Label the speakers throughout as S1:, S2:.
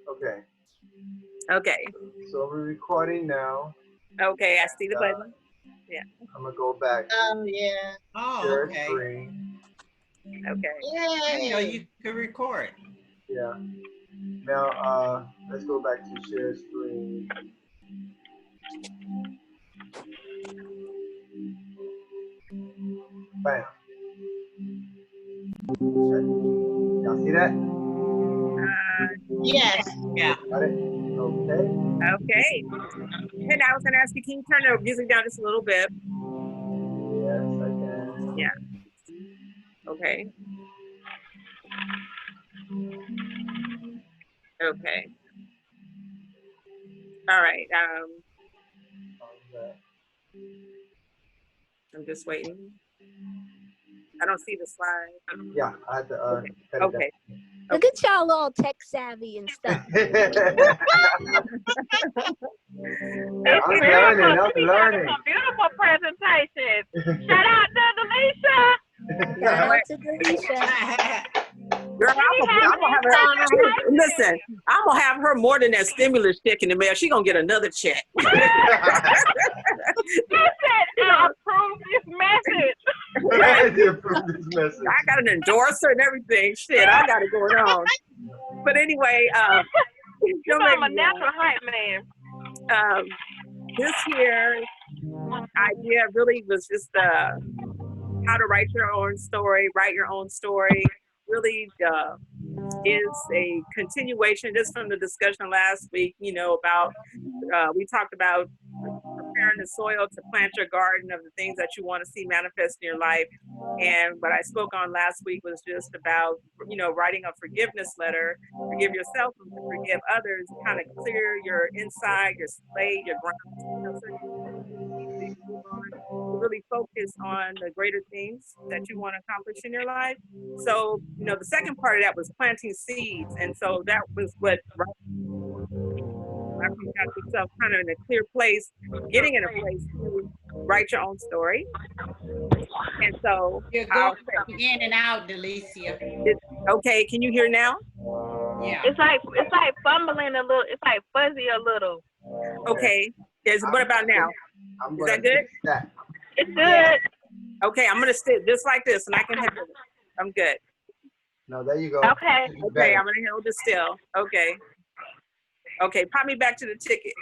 S1: Okay.
S2: Okay.
S1: So we're recording now.
S2: Okay, I see the
S1: Uh,
S2: button. Yeah.
S1: I'm gonna go back
S3: Oh
S1: to
S3: yeah.
S4: Oh,
S1: share
S4: okay.
S1: screen.
S2: Okay.
S4: There you go.
S3: Yay.
S4: You could record.
S1: Yeah. Now, let's go back to share screen. Bam. Okay. Y'all see that?
S3: Yes.
S4: Yeah.
S1: Got it? Okay.
S2: Okay. And I was going to ask you, can you turn the music down just a little bit?
S1: Yes, I can.
S2: Yeah. Okay. Okay. All right. I'm just waiting. I don't see the slide.
S1: Yeah, I had to
S2: Okay.
S1: cut it down.
S2: Okay.
S5: Look at y'all all tech savvy and stuff.
S1: I'm
S2: Okay.
S1: learning. I'm
S6: She
S1: learning.
S6: some beautiful presentations. Shout out to Delicia.
S2: You know
S5: Shout
S2: what?
S5: out to Delicia.
S2: Girl, I'm gonna have her. Listen, I'm gonna have her more than that stimulus check in the mail. She gonna get another check.
S6: She said, I approve this message.
S1: I did approve this message.
S2: I got an endorser and everything. Shit, I got it going on. But anyway,
S6: You know I'm a natural hype man.
S2: this here idea really was just how to write your own story, write your own story. Really is a continuation just from the discussion last week, you know, about, we talked about preparing the soil to plant your garden of the things that you want to see manifest in your life. And what I spoke on last week was just about, you know, writing a forgiveness letter, forgive yourself and forgive others, kind of clear your inside, your slate, your ground, to really focus on the greater things that you want to accomplish in your life. So, you know, the second part of that was planting seeds. And so that was what after you got yourself kind of in a clear place, getting in a place to write your own story. And so
S4: You're going in and out, Delicia.
S2: Okay, can you hear now?
S4: Yeah.
S6: It's like fumbling a little. It's like fuzzy a little.
S2: Okay. What about now? Is that good?
S6: It's good.
S2: Okay, I'm gonna sit just like this, and I can have it. I'm good.
S1: No, there you go.
S6: Okay.
S2: Okay, I'm gonna hold it still. Okay. Okay, pop me back to the ticket.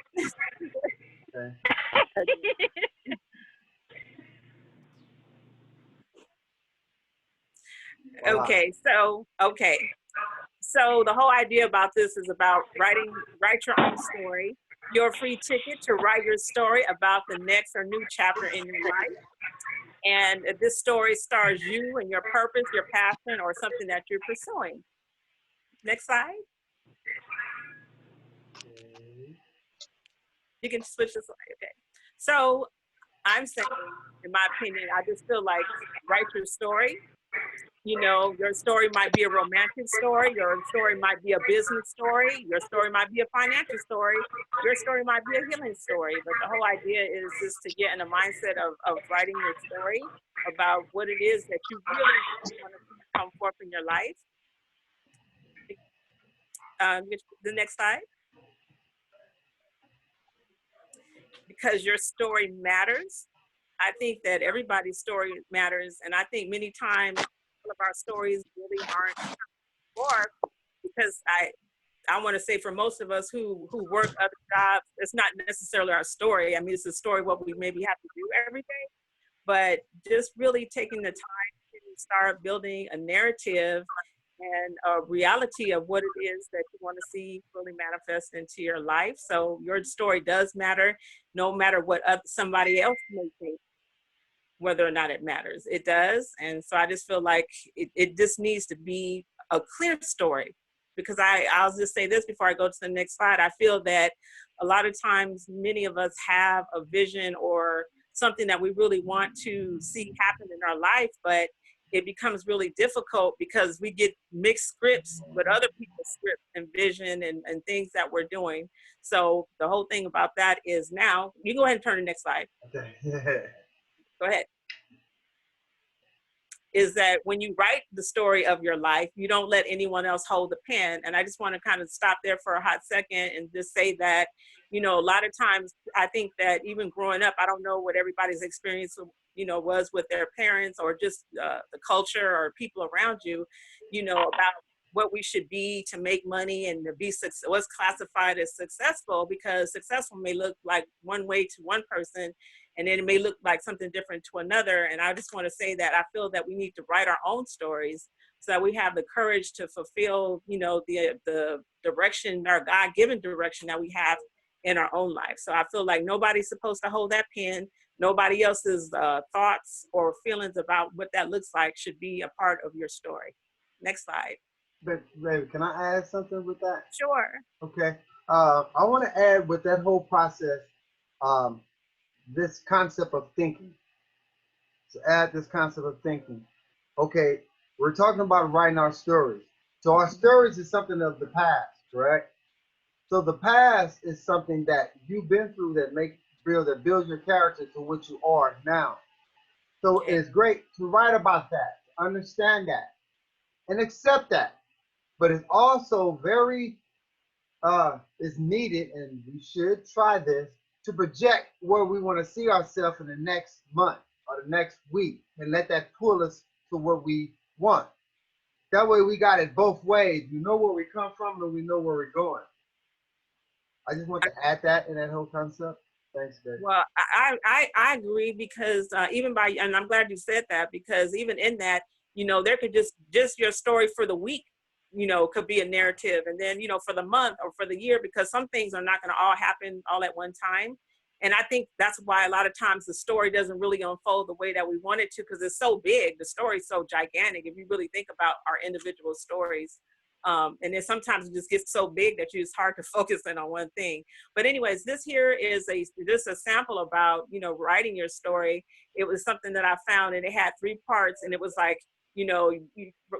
S1: Okay.
S2: Okay, so the whole idea about this is about write your own story, your free ticket to write your story about the next or new chapter in your life. And this story stars you and your purpose, your passion, or something that you're pursuing. Next slide. You can switch the slide. Okay. So I'm saying, in my opinion, I just feel like write your story. You know, your story might be a romantic story, your story might be a business story, your story might be a financial story, your story might be a healing story. But the whole idea is just to get in a mindset of writing your story about what it is that you really want to see come forth in your life. The next slide. Because your story matters. I think that everybody's story matters. And I think many times all of our stories really aren't for, because I want to say for most of us who work other jobs, it's not necessarily our story. I mean, it's a story what we maybe have to do every day, but just really taking the time to start building a narrative and a reality of what it is that you want to see really manifest into your life. So your story does matter, no matter what somebody else may think, whether or not it matters. It does. And so I just feel like it just needs to be a clear story. Because I'll just say this before I go to the next slide. I feel that a lot of times many of us have a vision or something that we really want to see happen in our life, but it becomes really difficult because we get mixed scripts with other people's scripts and vision and things that we're doing. So the whole thing about that is now, you can go ahead and turn to the next slide.
S1: Okay.
S2: Go ahead. is that when you write the story of your life, you don't let anyone else hold the pen. And I just want to kind of stop there for a hot second and just say that, you know, a lot of times I think that even growing up, I don't know what everybody's experience, you know, was with their parents or just the culture or people around you, you know, about what we should be to make money and to be what's classified as successful, because successful may look like one way to one person and then it may look like something different to another. And I just want to say that I feel that we need to write our own stories so that we have the courage to fulfill, you know, the direction, our God-given direction that we have in our own life. So I feel like nobody's supposed to hold that pen. Nobody else's thoughts or feelings about what that looks like should be a part of your story. Next slide.
S1: But baby, can I add something with that?
S2: Sure.
S1: Okay. I want to add with that whole process, this concept of thinking. To add this concept of thinking. Okay, we're talking about writing our stories. So our stories is something of the past, correct? So the past is something that you've been through that builds your character to what you are now. So
S2: Okay.
S1: it's great to write about that, to understand that, and accept that. But it's also very is needed, and we should try this to project where we want to see ourselves in the next month or the next week, and let that pull us to what we want. That way, we got it both ways. We know where we come from, and we know where we're going. I just want to add that in that whole concept. Thanks, Dave.
S2: Well, I agree because even by, and I'm glad you said that, because even in that, you know, there could just your story for the week, you know, could be a narrative. And then, you know, for the month or for the year, because some things are not going to all happen all at one time. And I think that's why a lot of times the story doesn't really unfold the way that we want it to, because it's so big. The story's so gigantic. If you really think about our individual stories. And then sometimes it just gets so big that it's hard to focus in on one thing. But anyways, this here is just a sample about, you know, writing your story. It was something that I found, and it had 3 parts, and it was like, you know,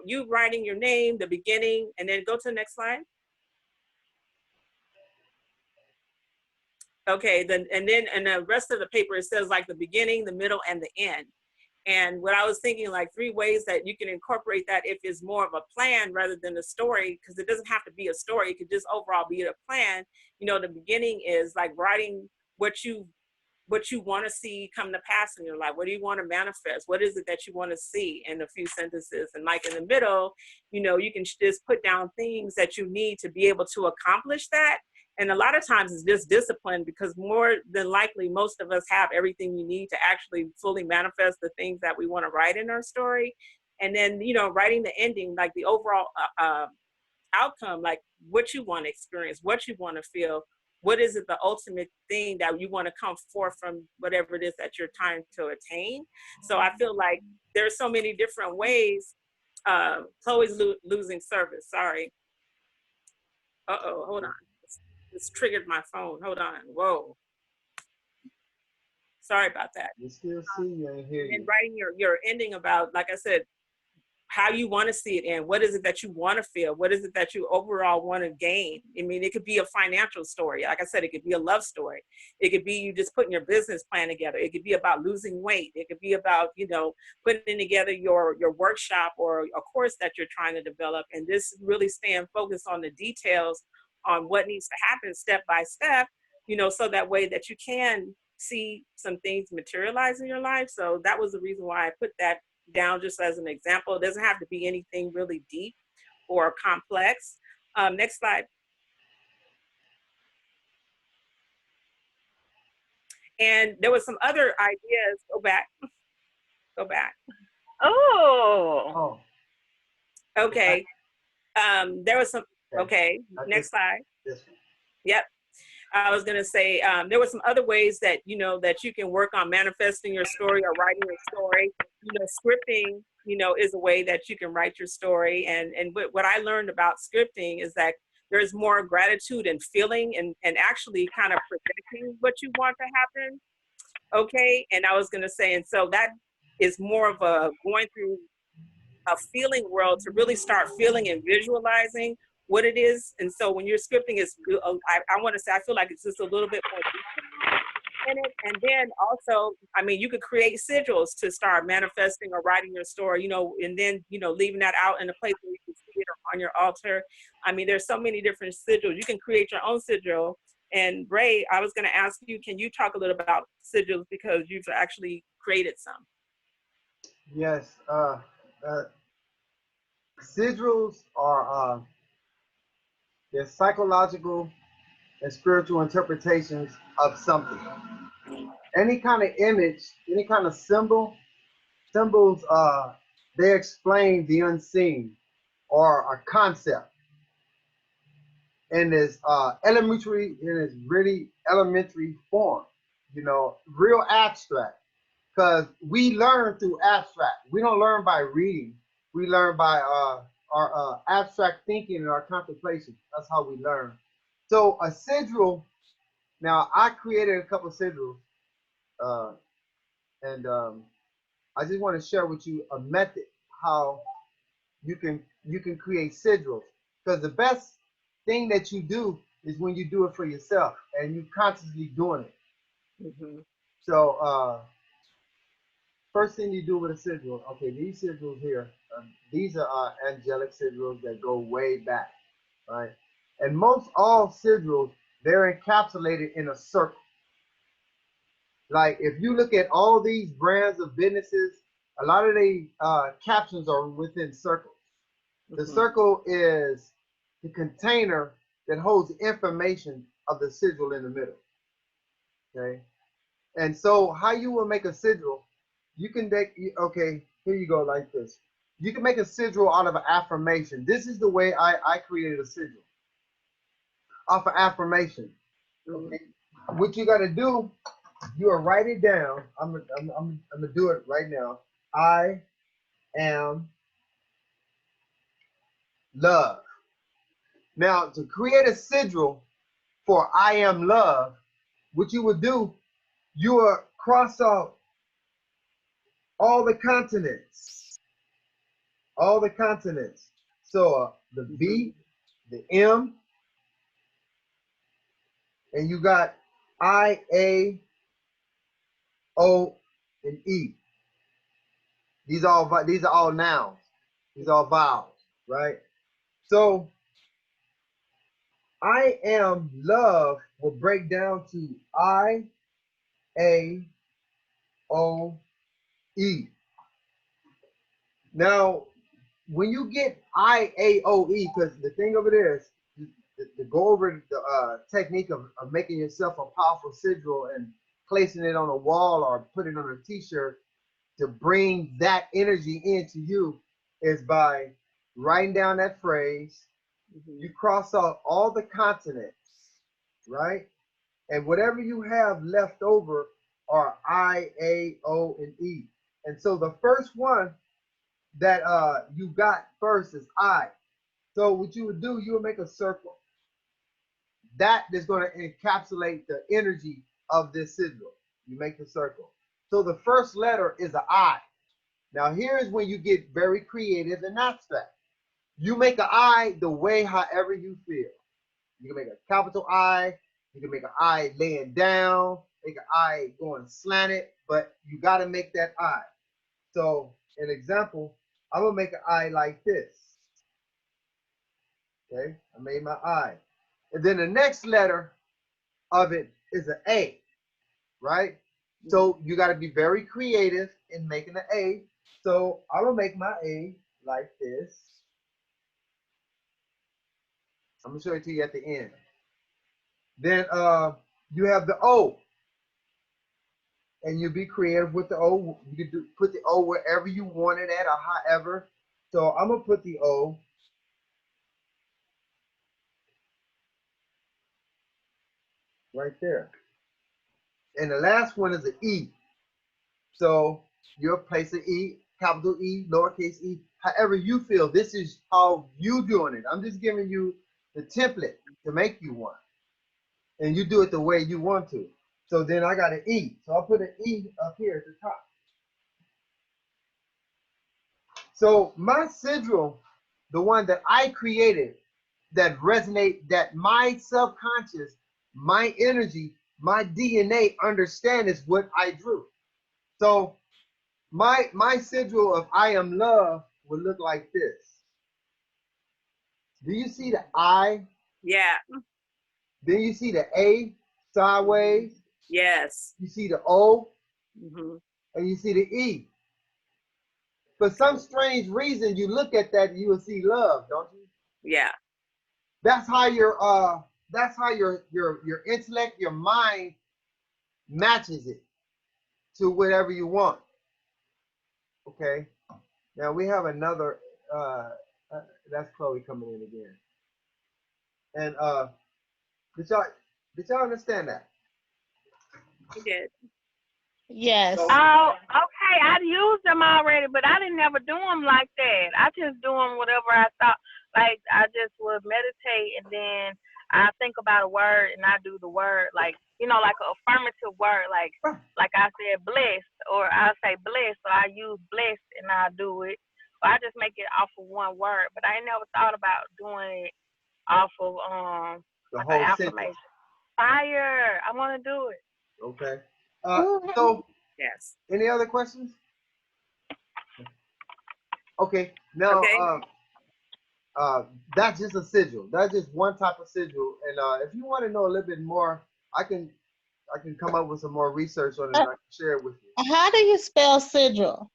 S2: you writing your name, the beginning, and then go to the next slide. Okay, then and the rest of the paper, it says like the beginning, the middle, and the end. And what I was thinking, like 3 ways that you can incorporate that if it's more of a plan rather than a story, because it doesn't have to be a story. It could just overall be a plan. You know, the beginning is like writing what you want to see come to pass in your life. What do you want to manifest? What is it that you want to see in a few sentences? And like in the middle, you know, you can just put down things that you need to be able to accomplish that. And a lot of times it's just discipline, because more than likely, most of us have everything we need to actually fully manifest the things that we want to write in our story. And then, you know, writing the ending, like the overall outcome, like what you want to experience, what you want to feel, what is it, the ultimate thing that you want to come forth from whatever it is that you're trying to attain. So I feel like there's so many different ways. Chloe's losing service, sorry. Uh-oh, hold on. This triggered my phone. Hold on. Whoa. Sorry about that.
S1: We still see you and hear you.
S2: And writing your ending about, like I said, how you want to see it end. What is it that you want to feel? What is it that you overall want to gain? I mean, it could be a financial story. Like I said, it could be a love story. It could be you just putting your business plan together. It could be about losing weight. It could be about, you know, putting together your workshop or a course that you're trying to develop. And this really staying focused on the details on what needs to happen step by step, you know, so that way that you can see some things materialize in your life. So that was the reason why I put that down just as an example. It doesn't have to be anything really deep or complex. Next slide. And there was some other ideas. Go back. Go back.
S6: Oh.
S2: Okay. There was some, okay, next slide. Yep. I was going to say, there were some other ways that, you know, that you can work on manifesting your story or writing your story. You know, scripting, you know, is a way that you can write your story. And what I learned about scripting is that there's more gratitude and feeling and actually kind of projecting what you want to happen. Okay. And I was going to say, and so that is more of a going through a feeling world to really start feeling and visualizing what it is. And so when you're scripting, it's, I want to say, I feel like it's just a little bit more deep. And then also, I mean, you could create sigils to start manifesting or writing your story, and then, leaving that out in a place where you can see it or on your altar. I mean, there's so many different sigils. You can create your own sigil. And Ray, I was going to ask you, can you talk a little about sigils because you've actually created some?
S1: Yes. Sigils are they're psychological and spiritual interpretations of something. Any kind of image, any kind of symbols, they explain the unseen or a concept in this really elementary form, real abstract. Because we learn through abstract. We don't learn by reading. We learn by our abstract thinking and our contemplation. That's how we learn. So a sigil. Now I created a couple of sigils, uh, and I just want to share with you a method how you can create sigils. Because the best thing that you do is when you do it for yourself and you consciously doing it.
S2: Mm-hmm.
S1: So first thing you do with a sigil, okay, these sigils here, these are angelic sigils that go way back, right? And most all sigils, they're encapsulated in a circle. Like if you look at all these brands of businesses, a lot of the captions are within circles. The
S2: Mm-hmm.
S1: circle is the container that holds the information of the sigil in the middle. Okay. And so how you will make a sigil, you can make, okay, here you go like this. You can make a sigil out of an affirmation. This is the way I created a sigil. Off of affirmation. Okay. What you got to do, you will write it down. I'm gonna do it right now. I am love. Now, to create a sigil for I am love, what you would do, you will cross out all the continents. All the continents. So the B, the M, and you got I, A, O, and E. These are all nouns. These are all vowels, right? So I am love will break down to I, A, O, E. Now, when you get IAOE, because the thing of it is, to go over the technique of making yourself a powerful sigil and placing it on a wall or put it on a t-shirt to bring that energy into you is by writing down that phrase. You cross out all the consonants, right? And whatever you have left over are I, A, O, and E. And so the first one that you got first is I. So what you would do, you would make a circle. That is going to encapsulate the energy of this sigil. You make the circle. So the first letter is an I. Now here's when you get very creative and abstract. You make an I the way however you feel. You can make a capital I. You can make an I laying down. Make an I going slanted. But you got to make that I. So an example, I'm going to make an I like this. Okay, I made my I. And then the next letter of it is an A, right? So you got to be very creative in making an A. So I'm going to make my A like this. I'm going to show it to you at the end. Then you have the O. And you be creative with the O. You can put the O wherever you want it at or however. So I'm going to put the O right there. And the last one is an E. So you'll place an E, capital E, lowercase e, however you feel. This is how you doing it. I'm just giving you the template to make you one. And you do it the way you want to. So then I got an E. So I'll put an E up here at the top. So my sigil, the one that I created, that resonate, that my subconscious, my energy my DNA understands what I drew. So my sigil of I am love would look like this. Do you see the I?
S2: Yeah.
S1: Then you see the A sideways.
S2: Yes.
S1: You see the O,
S2: Hmm.
S1: and you see the E. For some strange reason, you look at that and you will see love, don't you?
S2: Yeah.
S1: That's how your intellect, your mind matches it to whatever you want. Okay. Now we have another. Uh, that's Chloe coming in again. And did y'all did y'all understand that?
S2: He did.
S3: Yes.
S1: So
S6: Oh, okay. I'd used them already, but I didn't never do them like that. I just do them whatever I thought. Like I just would meditate and then I think about a word and I do the word like like an affirmative word like I said blessed or I say blessed so I use blessed and I do it. Or I just make it off of one word, but I ain't never thought about doing it off of
S1: the
S6: like an
S1: whole sentence.
S6: affirmation. Fire! I want to do it.
S1: Okay.
S3: Who
S1: So
S2: Yes.
S1: any other questions? Okay. Now
S2: Okay.
S1: that's just a sigil. That's just one type of sigil. And if you want to know a little bit more, I can come up with some more research on it and I can share it with you.
S3: How do you spell sigil?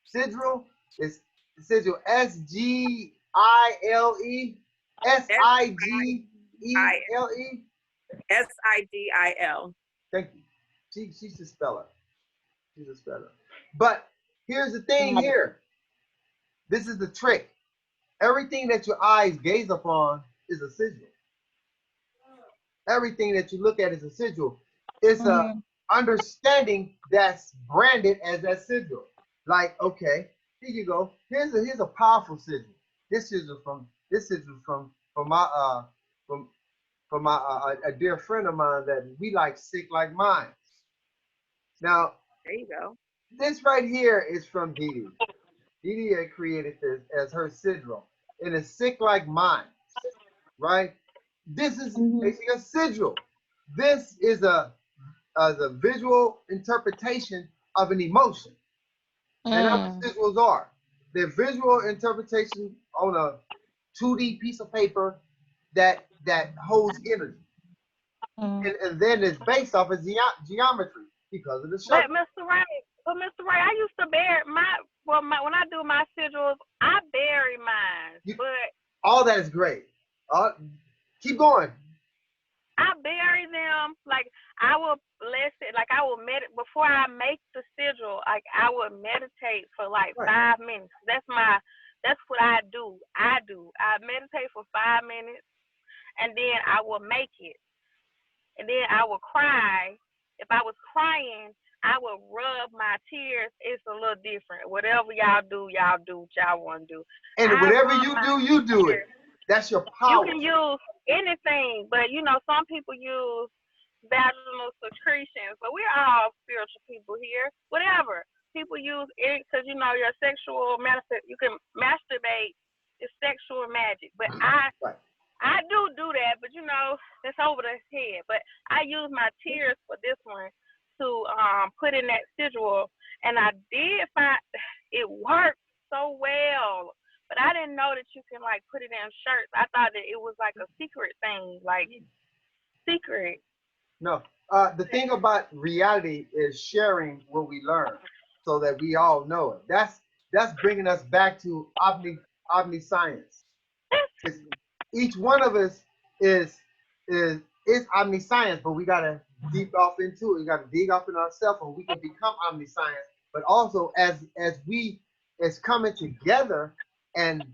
S1: Sigil is sigil SGILE SIGELE.
S2: SIDIL.
S1: Thank you. She's a speller. She's a speller. But here's the thing
S3: Got it.
S1: here. This is the trick. Everything that your eyes gaze upon is a sigil. Everything that you look at is a sigil. It's a understanding that's branded as that sigil. Like, okay, here you go. Here's a powerful sigil. This sigil from my from my a dear friend of mine that we like sick like mine. Now,
S2: There you go.
S1: this right here is from Dee Dee. Dee Dee had created this as her sigil. And it's sick like mine, right? This is basically a sigil. This is a visual interpretation of an emotion. And that's what sigils are. They're visual interpretation on a 2D piece of paper that holds energy. And then it's based off of geometry because of the
S6: But
S1: shape.
S6: Mr. Ray, I used to bury when I do my sigils, I bury mine. But
S1: All that is great. Keep going.
S6: I bury them like I will bless it. Like I will before I make the sigil. Like I would meditate for like 5 minutes. That's what I do. I meditate for 5 minutes, and then I will make it, and then I will cry. If I was crying, I would rub my tears. It's a little different. Whatever y'all do what y'all want to do.
S1: And whatever you do it. That's your power.
S6: You can use anything, but some people use vaginal secretions. But we're all spiritual people here. Whatever. People use it because your sexual you can masturbate. It's sexual magic. But I do that, but it's over the head. But I use my tears for this one to put in that sigil, and I did find it worked so well. But I didn't know that you can like put it in shirts. I thought that it was like a secret thing, like secret.
S1: No. The thing about reality is sharing what we learn so that we all know it. That's bringing us back to omniscience. Each one of us is omniscience, but we gotta deep off into it. We gotta dig off in ourselves, and we can become omniscience. But also, as we coming together, and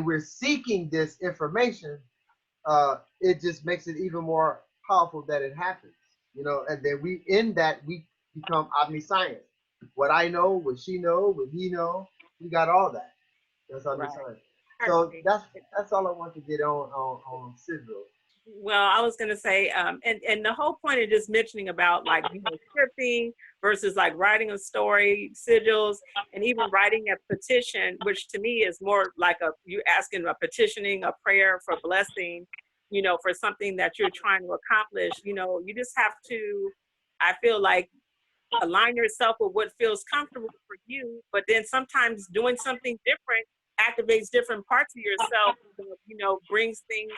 S1: we're seeking this information, it just makes it even more powerful that it happens. And then we become omniscience. What I know, what she know, what he know, we got all that. That's omniscience. So that's all I want to get on sigils.
S2: Well, I was going to say, and the whole point of just mentioning about like, scripting versus like writing a story, sigils, and even writing a petition, which to me is more like you asking a petitioning, a prayer for blessing. you know, for something that you're trying to accomplish, you know, you just have to, I feel like, align yourself with what feels comfortable for you, but then sometimes doing something different activates different parts of yourself, you know, brings things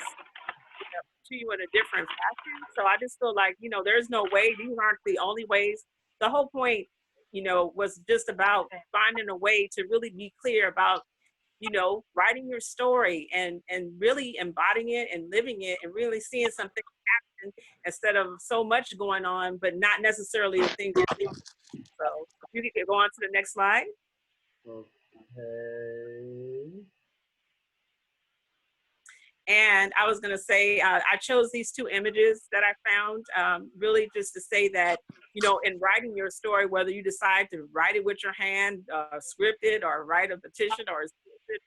S2: to you in a different fashion. So I just feel like, you know, there's no way, these aren't the only ways. The whole point, you know, was just about finding a way to really be clear about, you know, writing your story and really embodying it and living it and really seeing something happen instead of so much going on, but not necessarily the things you think. So you can go on to the next slide.
S1: Okay.
S2: And I was going to say, I chose these two images that I found really just to say that, you know, in writing your story, whether you decide to write it with your hand, script it, or write a petition or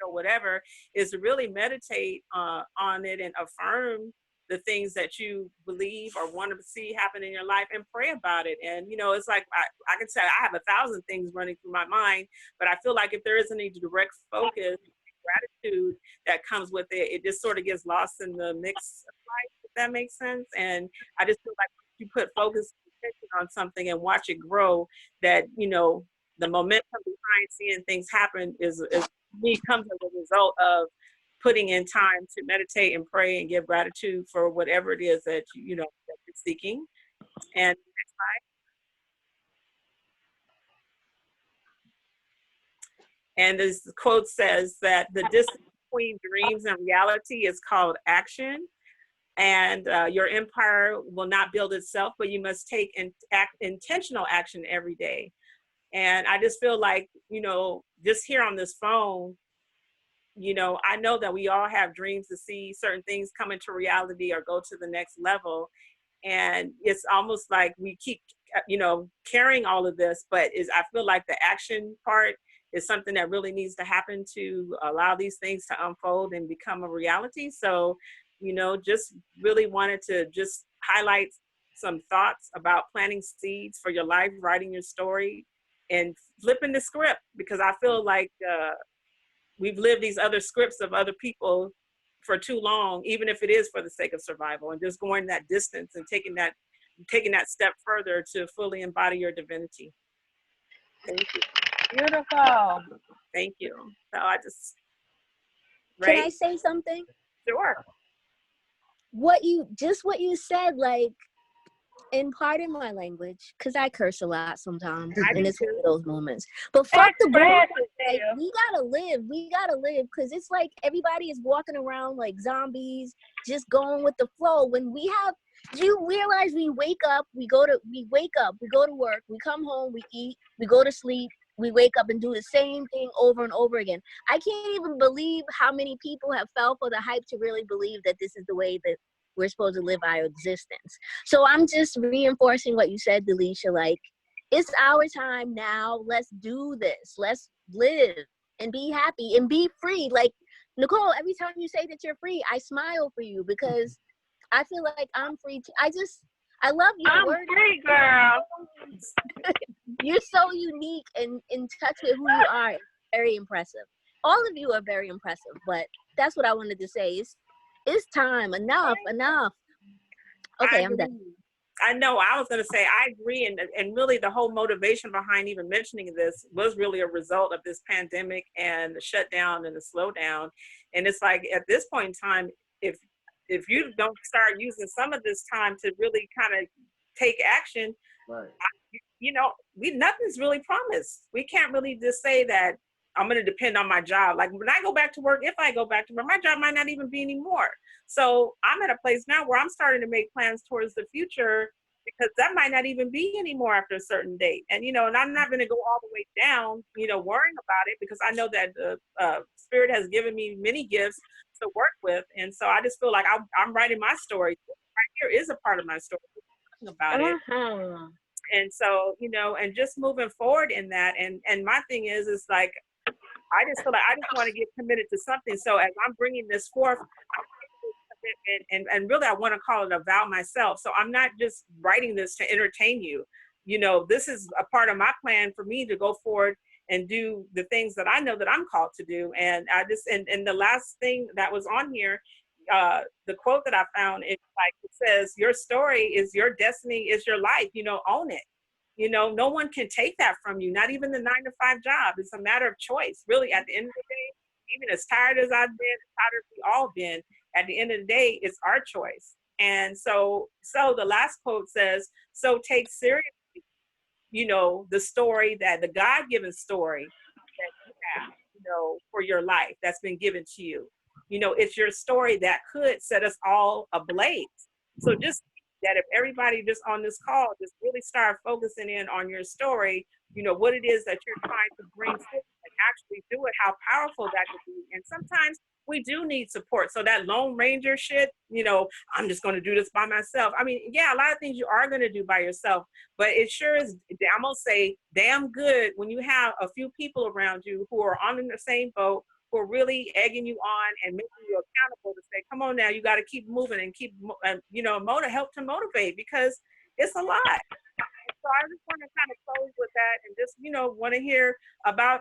S2: or whatever, is to really meditate on it and affirm the things that you believe or want to see happen in your life and pray about it. And, you know, it's like, I can say I have 1,000 things running through my mind, but I feel like if there isn't a direct focus, gratitude that comes with it, it just sort of gets lost in the mix of life, if that makes sense. And I just feel like if you put focus and attention on something and watch it grow, that, you know, the momentum behind seeing things happen is me comes as a result of putting in time to meditate and pray and give gratitude for whatever it is that you know that you're seeking. And next slide. And this quote says that the distance between dreams and reality is called action. And your empire will not build itself, but you must take intentional action every day. And I just feel like, you know, just here on this phone, you know, I know that we all have dreams to see certain things come into reality or go to the next level. And it's almost like we keep, you know, carrying all of this, but I feel like the action part is something that really needs to happen to allow these things to unfold and become a reality. So, you know, just really wanted to just highlight some thoughts about planting seeds for your life, writing your story, and flipping the script, because I feel like we've lived these other scripts of other people for too long, even if it is for the sake of survival, and just going that distance and taking that step further to fully embody your divinity. Thank you.
S6: Beautiful.
S2: Thank you. So I just,
S5: Can
S2: right?
S5: I say something?
S2: Sure.
S5: What you said, like, and pardon my language, because I curse a lot sometimes,
S2: I
S5: and
S2: do
S5: it's one
S2: too.
S5: of those moments. But fuck the bull. Like,
S6: Expressive.
S5: we gotta live, because it's like everybody is walking around like zombies, just going with the flow. When we have, do you realize we wake up, we go to work, we come home, we eat, we go to sleep, we wake up and do the same thing over and over again. I can't even believe how many people have fell for the hype to really believe that this is the way that we're supposed to live our existence. So I'm just reinforcing what you said, Delicia. Like, it's our time now. Let's do this. Let's live and be happy and be free. Like, Nicole, every time you say that you're free, I smile for you, because I feel like I'm free too. I love your
S6: I'm
S5: word.
S6: free, girl.
S5: You're so unique and in touch with who you are. Very impressive. All of you are very impressive, but that's what I wanted to say. It's time. Enough. Okay, I'm done.
S2: I know. I was going to say I agree, and really the whole motivation behind even mentioning this was really a result of this pandemic and the shutdown and the slowdown. And it's like at this point in time, if you don't start using some of this time to really kind of take action,
S1: Right.
S2: you know, nothing's really promised. We can't really just say that I'm going to depend on my job. Like when I go back to work, if I go back to work, my job might not even be anymore. So I'm at a place now where I'm starting to make plans towards the future, because that might not even be anymore after a certain date. And, you know, and I'm not going to go all the way down, you know, worrying about it, because I know that the Spirit has given me many gifts to work with. And so I just feel like I'm writing my story. Right here is a part of my story. About it. And so, you know, and just moving forward in that. And my thing is like, I just feel like I just want to get committed to something. So as I'm bringing this forth, and really I want to call it a vow myself. So I'm not just writing this to entertain you. You know, this is a part of my plan for me to go forward and do the things that I know that I'm called to do. And I just, and the last thing that was on here, the quote that I found is like, it says, your story is your destiny, is your life, own it. No one can take that from you, not even the 9-to-5 job. It's a matter of choice, really. At the end of the day, even as tired as I've been, as tired as we all been, at the end of the day, it's our choice. And so the last quote says, so take seriously, the story, that the God-given story that you have, for your life that's been given to you. It's your story that could set us all ablaze. So just that if everybody just on this call just really start focusing in on your story, what it is that you're trying to bring forth and actually do it, how powerful that could be. And sometimes we do need support. So that Lone Ranger shit, I'm just going to do this by myself. I mean, yeah, a lot of things you are going to do by yourself, but it sure is, I'm going to say, damn good when you have a few people around you who are on the same boat, who are really egging you on and making you accountable to say, come on now, you got to keep moving and keep, help to motivate, because it's a lot. So I just want to kind of close with that and just, want to hear about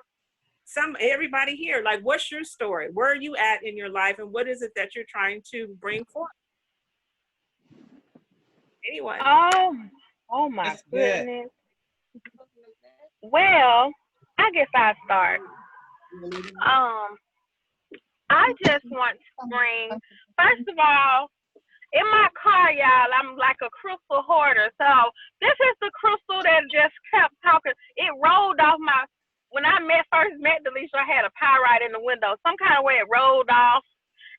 S2: everybody here. Like, what's your story? Where are you at in your life, and what is it that you're trying to bring forth? Anyone?
S6: Oh my
S4: That's good.
S6: goodness. Well, I guess I'll start. I just want to bring, first of all, in my car, y'all, I'm like a crystal hoarder. So this is the crystal that just kept talking. It rolled off when I first met Delicia, I had a pyrite in the window. Some kind of way it rolled off.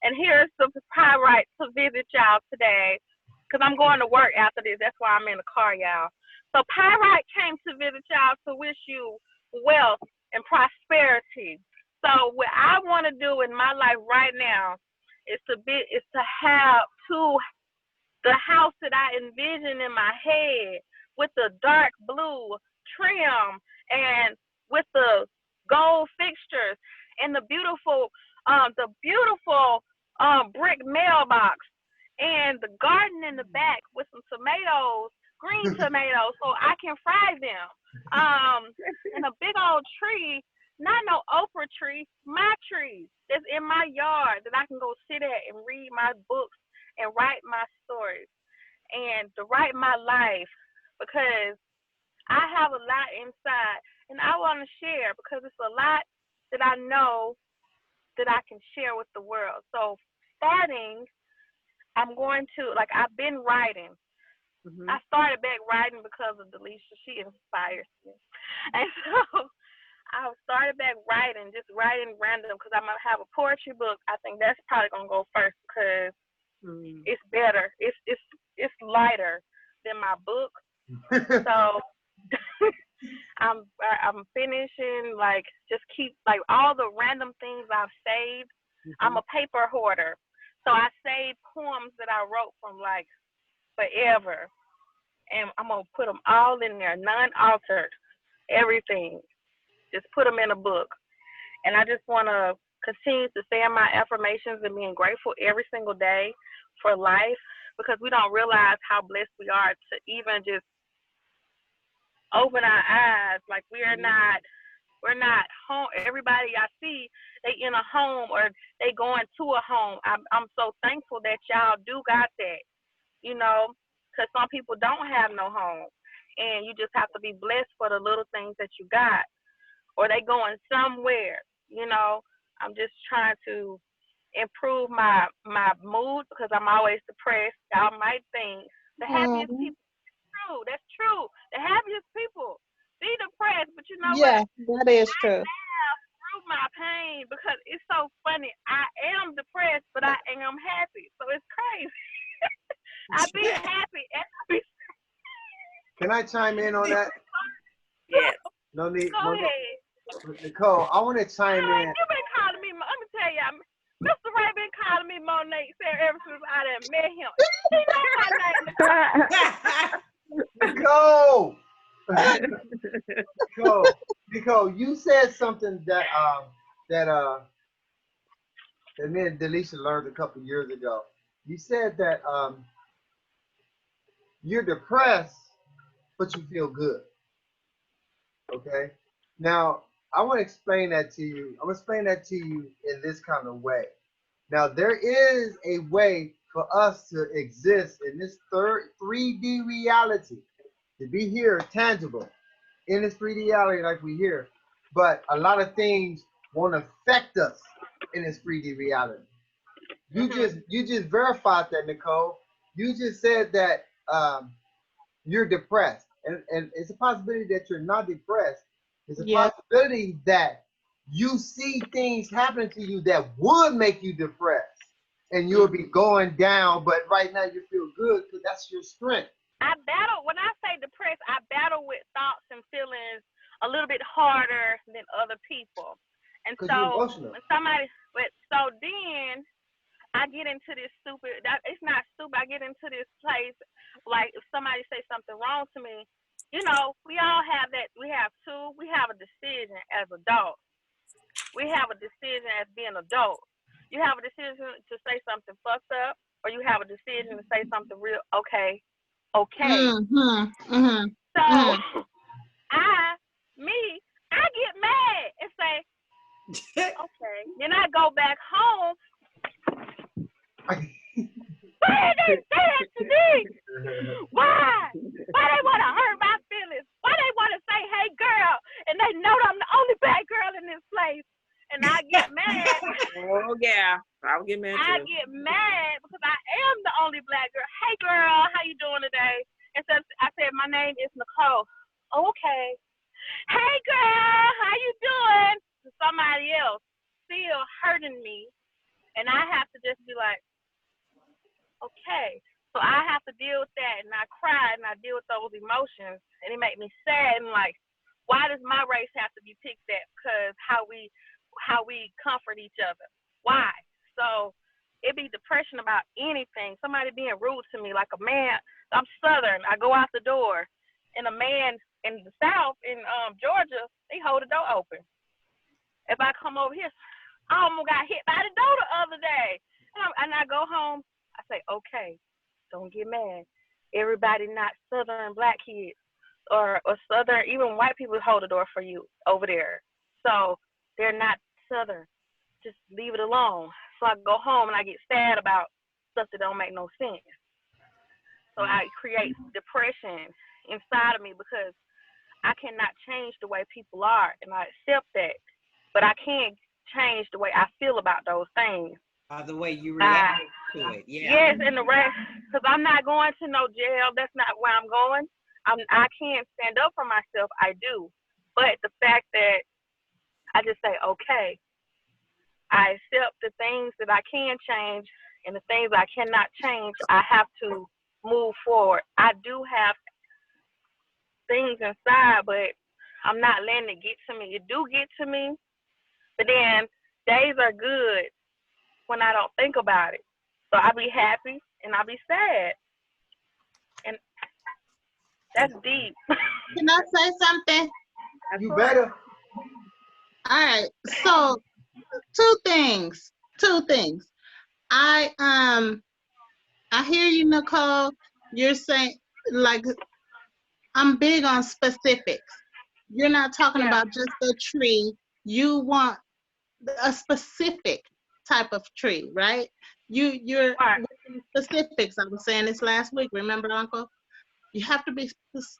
S6: And here's the pyrite to visit y'all today, because I'm going to work after this. That's why I'm in the car, y'all. So pyrite came to visit y'all to wish you wealth and prosperity. So what I want to do in my life right now is to have the house that I envision in my head, with the dark blue trim and with the gold fixtures and the beautiful brick mailbox and the garden in the back with some tomatoes, green tomatoes, so I can fry them. And a big old tree, not no okra tree, my tree that's in my yard that I can go sit at and read my books and write my stories and to write my life, because I have a lot inside and I want to share, because it's a lot that I know that I can share with the world. So starting, I'm going to, I've been writing. Mm-hmm. I started back writing because of Delicia. She inspires me. And so I started back writing, just writing random, because I'm going to have a poetry book. I think that's probably going to go first, because it's better. It's lighter than my book. So I'm finishing, just keep, all the random things I've saved. Mm-hmm. I'm a paper hoarder. So I saved poems that I wrote from, forever. And I'm going to put them all in there, non-altered, everything. Just put them in a book. And I just want to continue to say my affirmations and being grateful every single day for life, because we don't realize how blessed we are to even just open our eyes. We're not home. Everybody I see, they in a home or they going to a home. I'm so thankful that y'all do got that, because some people don't have no home, and you just have to be blessed for the little things that you got, or they going somewhere. I'm just trying to improve my mood, because I'm always depressed. Y'all might think the happiest people. True, that's true. The happiest people be depressed, but you know
S3: yeah,
S6: what?
S3: that is true.
S6: I laugh through my pain, because it's so funny. I am depressed, but I am happy, so it's crazy. I be happy and I be.
S1: Can I chime in on that?
S2: Yeah.
S1: No need.
S6: Go ahead.
S1: Nicole, I want to chime in.
S6: You've been calling me. Let me tell you, Mr. Ray been calling me Monet ever since I done met him. He know my name.
S1: Nicole, you said something that me and Delicia learned a couple years ago. You said that you're depressed, but you feel good. Okay. Now I want to explain that to you. I'm gonna explain that to you in this kind of way. Now there is a way for us to exist in this third 3D reality, to be here tangible in this 3D reality like we here. But a lot of things won't affect us in this 3D reality. You just verified that, Nicole. You just said that you're depressed, and it's a possibility that you're not depressed. It's a
S3: Yes.
S1: possibility that you see things happening to you that would make you depressed, and you'll be going down. But right now you feel good because that's your strength.
S6: I battle when I say depressed, I battle with thoughts and feelings a little bit harder than other people. And
S1: Because you're
S6: so
S1: emotional.
S6: when somebody but so then I get into this stupid that it's not stupid, I get into this place like if somebody say something wrong to me, we all have that we have a decision as adults. We have a decision as being adults. You have a decision to say something fucked up or you have a decision to say something real okay.
S3: Mm-hmm. Mm-hmm.
S6: So
S3: Mm-hmm.
S6: I get mad and say, okay. Then I go back home. Why did they say that to me? Why? Why they want to hurt my feelings? Why they want to say, hey, girl, and they know I'm the only black girl in this place? And I get mad.
S2: Oh yeah, I'll get mad
S6: I
S2: too.
S6: get mad because I am the only black girl. Hey, girl, how you doing today? And so I said, my name is Nicole. Oh, okay. Hey, girl, how you doing? To somebody else still hurting me. And I have to just be like, okay. So I have to deal with that, and I cry, and I deal with those emotions, and it makes me sad. And like, why does my race have to be picked at? Because how we comfort each other. Why? So it be depression about anything. Somebody being rude to me, like a man. I'm Southern. I go out the door, and a man in the South, in Georgia, they hold the door open. If I come over here, I almost got hit by the door the other day, and I go home. I say, okay, don't get mad. Everybody not Southern black kids or Southern, even white people hold the door for you over there. So they're not Southern. Just leave it alone. So I go home and I get sad about stuff that don't make no sense. So I create depression inside of me because I cannot change the way people are, and I accept that. But I can't change the way I feel about those things.
S4: The way you react to it, yeah.
S6: Yes, and the rest, because I'm not going to no jail. That's not where I'm going. I can't stand up for myself. I do. But the fact that I just say, okay, I accept the things that I can change and the things I cannot change, I have to move forward. I do have things inside, but I'm not letting it get to me. It do get to me, but then days are good when I don't think about it. So I be happy and I be sad. And that's deep.
S3: Can I say something?
S1: You better.
S3: All right. So two things. I hear you, Nicole. You're saying like I'm big on specifics. You're not talking
S6: Yeah.
S3: about just a tree. You want a specific type of tree, right? You're
S6: Right.
S3: with specifics. I was saying this last week. Remember, Uncle? You have to be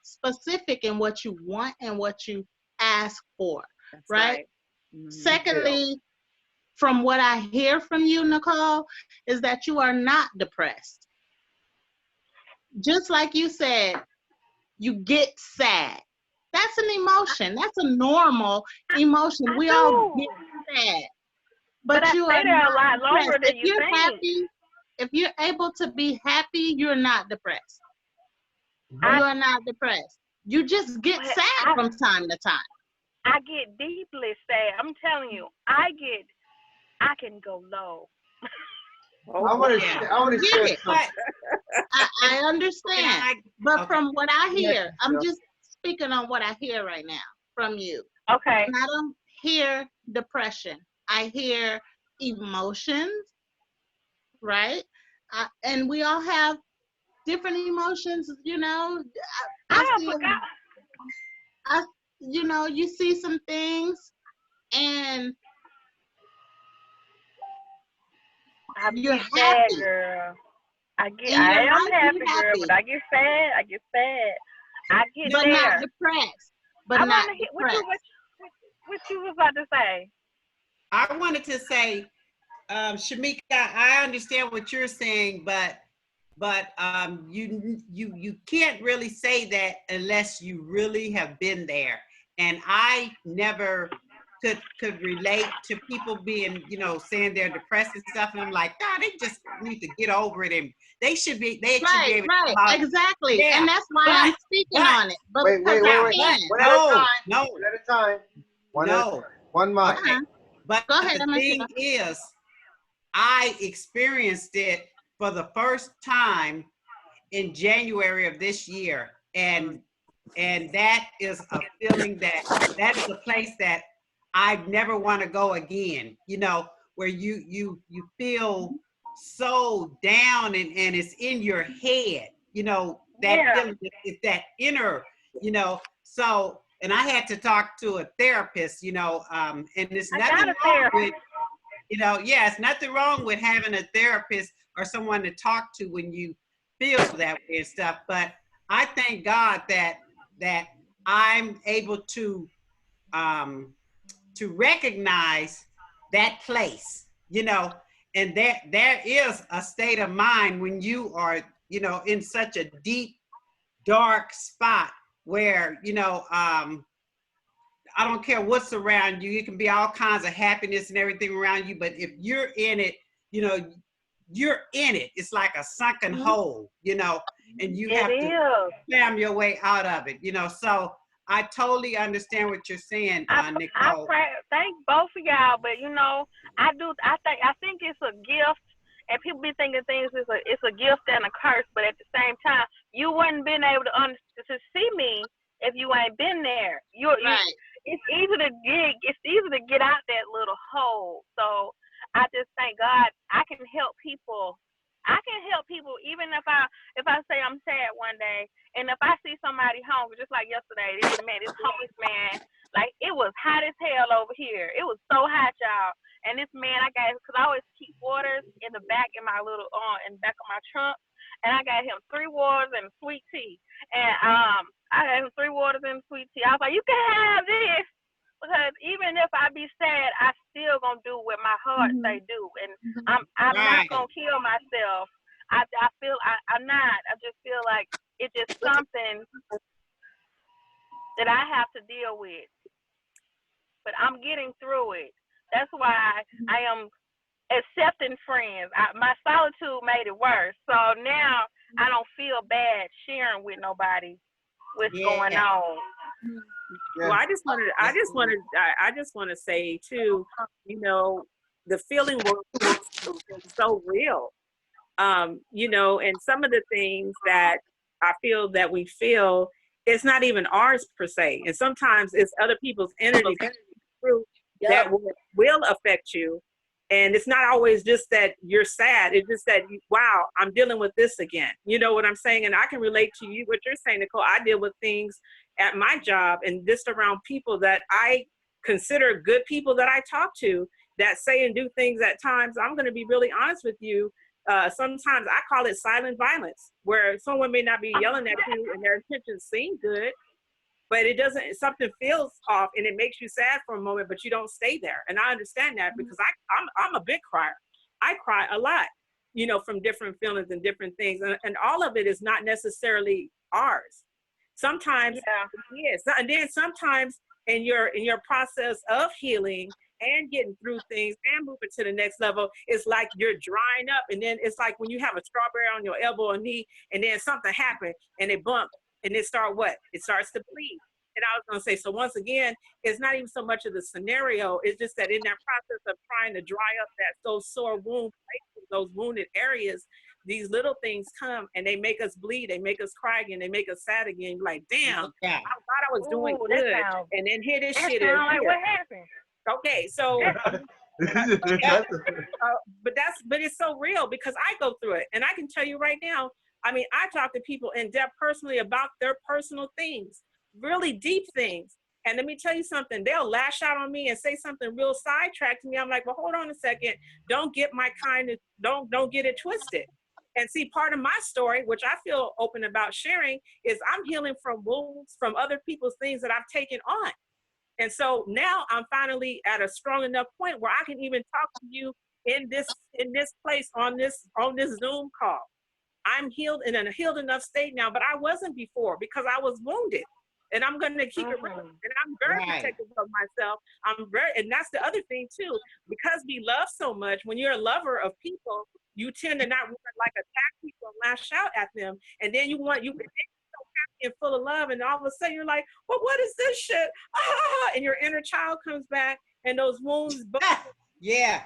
S3: specific in what you want and what you ask for,
S2: That's
S3: right?
S2: Mhm.
S3: Secondly, from what I hear from you, Nicole, is that you are not depressed. Just like you said, you get sad. That's an emotion. That's a normal emotion.
S6: I
S3: We all
S6: do.
S3: get sad.
S6: But
S3: But
S6: I
S3: you
S6: stay
S3: are
S6: there a
S3: not
S6: lot longer
S3: depressed.
S6: than you think.
S3: If you're able to be happy, you're not depressed.
S6: I
S3: You are not depressed. You just get
S6: but
S3: sad from time to time.
S6: I get deeply sad. I'm telling you, I can go low.
S2: Oh,
S1: I want to.
S4: Yeah.
S1: I want to
S3: Get
S1: share
S3: it.
S1: something.
S3: I understand. But
S4: Okay.
S3: from what I hear, I'm
S1: Yeah.
S3: just speaking on what I hear right now from you.
S6: Okay.
S3: And I don't hear depression. I hear emotions, right? And we all have different emotions, you know. I
S6: I
S3: see,
S6: forgot.
S3: I, you know, you see some things and
S6: I
S3: You're
S6: get sad,
S3: happy.
S6: girl.
S3: In
S6: I
S3: your
S6: am
S3: life,
S6: happy,
S3: you're
S6: girl, but
S3: happy,
S6: I get sad. I get sad. I get
S3: but not
S6: there.
S3: depressed. But
S6: I
S3: not
S6: want to hear
S3: depressed.
S6: what you was about to say.
S4: I wanted to say, Shamika, I understand what you're saying, but you can't really say that unless you really have been there. And I never could relate to people being, saying they're depressed and stuff. And I'm like, God, they just need to get over it, and they should be
S3: Right,
S4: able to
S3: right,
S4: come out.
S3: exactly.
S4: Yeah,
S3: And that's why I'm
S4: but
S3: speaking
S4: but
S3: on it. But
S1: Wait,
S3: because
S1: wait,
S3: I
S1: wait,
S4: yeah,
S1: wait.
S4: but
S3: can.
S1: One at a
S4: no,
S1: time.
S4: no,
S1: One at a time. One at a
S4: no.
S1: time. One mic.
S4: Okay.
S3: Uh-huh.
S4: But
S3: Go ahead,
S4: the
S3: Michelle.
S4: thing is, I experienced it for the first time in January of this year. And that is a feeling that is a place that I never want to go again, where you feel so down, and it's in your head, that
S6: Yeah,
S4: feeling is that inner, so, and I had to talk to a therapist, and there's
S6: I got
S4: nothing
S6: a
S4: wrong with,
S6: therapist.
S4: yeah, it's nothing wrong with having a therapist or someone to talk to when you feel that way and stuff. But I thank God that I'm able to recognize that place, and there is a state of mind when you are, in such a deep, dark spot where, I don't care what's around you. It can be all kinds of happiness and everything around you. But if you're in it, you know, you're in it. It's like a sunken
S3: Mhm.
S4: hole, and you
S6: It
S4: have to
S6: is.
S4: slam your way out of it, So I totally understand what you're saying,
S6: I
S4: Nicole.
S6: pray, thank both of y'all, but I think it's a gift, and people be thinking things it's a gift and a curse, but at the same time, you wouldn't been able to see me if you ain't been there.
S3: Right.
S6: It's easy to get out that little hole. So I just thank God I can help people. I can help people even if I say I'm sad one day, and if I see somebody hungry, just like yesterday, this homeless man, like it was hot as hell over here. It was so hot, y'all. And this man, because I always keep waters in the back in my little in the back of my trunk, and I got him 3 waters and sweet tea. And I got him 3 waters and sweet tea. I was like, you can have this. Because even if I be sad, I still gonna do what my heart
S3: Mhm.
S6: say do, and
S3: Mhm.
S6: I'm not
S4: Right.
S6: gonna kill myself. I'm not. I just feel like it's just something that I have to deal with. But I'm getting through it. That's why I am accepting friends. My solitude made it worse. So now I don't feel bad sharing with nobody what's going
S4: Yeah.
S6: on.
S2: Well,
S1: Yeah.
S2: I just want to say too, the feeling world is so real. And some of the things that I feel that we feel, it's not even ours per se. And sometimes it's other people's energy through
S5: Yup.
S2: that will affect you. And it's not always just that you're sad. It's just that, wow, I'm dealing with this again. You know what I'm saying? And I can relate to you, what you're saying, Nicole. I deal with things at my job and just around people that I consider good people that I talk to that say and do things at times. I'm going to be really honest with you. Sometimes I call it silent violence, where someone may not be yelling at you and their intentions seem good, but it doesn't, something feels off and it makes you sad for a moment, but you don't stay there. And I understand that because I'm a big crier. I cry a lot, from different feelings and different things. And all of it is not necessarily ours. Sometimes
S6: Yeah.
S2: it is. And then sometimes in your process of healing and getting through things and moving to the next level, it's like you're drying up. And then it's like when you have a strawberry on your elbow or knee, and then something happened and it bumped and it starts to bleed. And I was going to say, so once again, it's not even so much of the scenario. It's just that in that process of trying to dry up those sore wound places, those wounded areas, these little things come and they make us bleed. They make us cry again. They make us sad again. You're like, damn,
S4: Yeah.
S2: I thought I was doing
S6: Ooh,
S2: good. And then here this
S6: that
S2: shit is
S6: sound like
S2: here.
S6: what happened.
S2: Okay, so but it's so real because I go through it, and I can tell you right now. I mean, I talk to people in depth personally about their personal things, really deep things, And let me tell you something, they'll lash out on me and say something real sidetracked to me. I'm like, well, hold on a second. Don't get my kindness, don't get it twisted. And see, part of my story, which I feel open about sharing, is I'm healing from wounds from other people's things that I've taken on. And so now I'm finally at a strong enough point where I can even talk to you in this place on this Zoom call. I'm healed in a healed enough state now, but I wasn't before because I was wounded. And I'm going to keep it real. And I'm very protective of myself. And that's the other thing too, because we love so much. When you're a lover of people, you tend to not want to like attack people and lash out at them. And then you so happy and full of love, and all of a sudden you're like, well, what is this shit? Ah, and your inner child comes back, and those wounds.
S4: Yeah.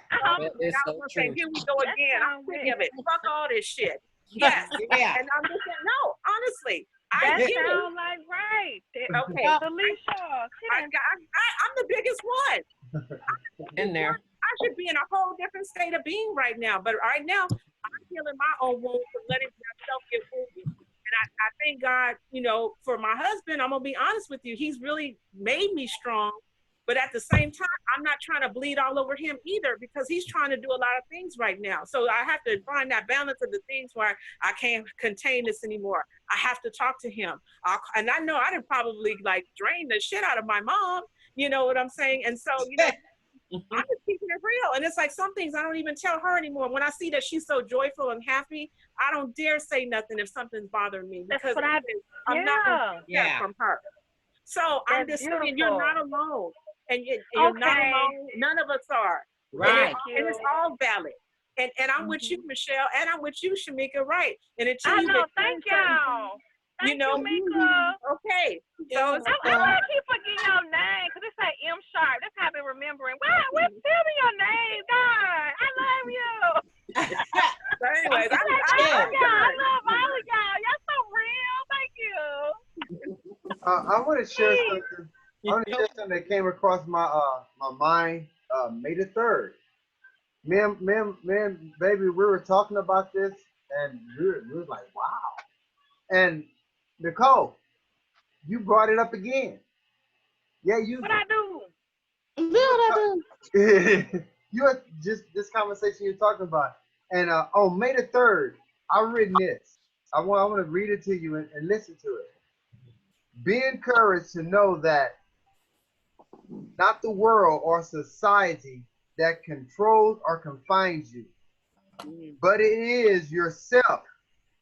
S2: It's so true. Here we go again. I'm sick of it. Fuck all this shit. Yes.
S4: Yeah.
S2: And I'm just saying, no, honestly.
S6: That sounds like right.
S2: Okay.
S6: Delicia.
S2: I'm the biggest one.
S7: In there.
S2: I should be in a whole different state of being right now. But right now, I'm healing my own wounds from letting myself get wounded. And I thank God, you know, for my husband, I'm going to be honest with you. He's really made me strong. But at the same time, I'm not trying to bleed all over him either, because he's trying to do a lot of things right now. So I have to find that balance of the things where I can't contain this anymore. I have to talk to him. And I know I did probably like drain the shit out of my mom. You know what I'm saying? And so, you know, I'm just keeping it real. And it's like some things I don't even tell her anymore. When I see that she's so joyful and happy, I don't dare say nothing if something's bothering me, because I'm not going to get that from her. So I'm just saying, you're not alone. And you're not alone. None of us are.
S7: Right.
S2: And it's all valid. And I'm with you, Michelle, and I'm with you, Shamika, right. And until
S6: I
S2: you
S6: know, thank y'all.
S2: You know,
S6: Mika.
S2: Okay. So
S6: I keep forgetting your name because it's like M Sharp. That's how I've been remembering. What's me your name, God? I love you.
S2: So anyways, I
S6: love y'all. I love all of y'all. Y'all so real. Thank you.
S1: I want to share something. I want to share something that came across my my mind May the 3rd. Man, baby, we were talking about this, and we were like, wow. And Nicole, you brought it up again. Yeah, you.
S6: What I do?
S1: You had just this conversation you're talking about. And on May the 3rd, I've written this. I want to read it to you and listen to it. Be encouraged to know that not the world or society that controls or confines you, but it is yourself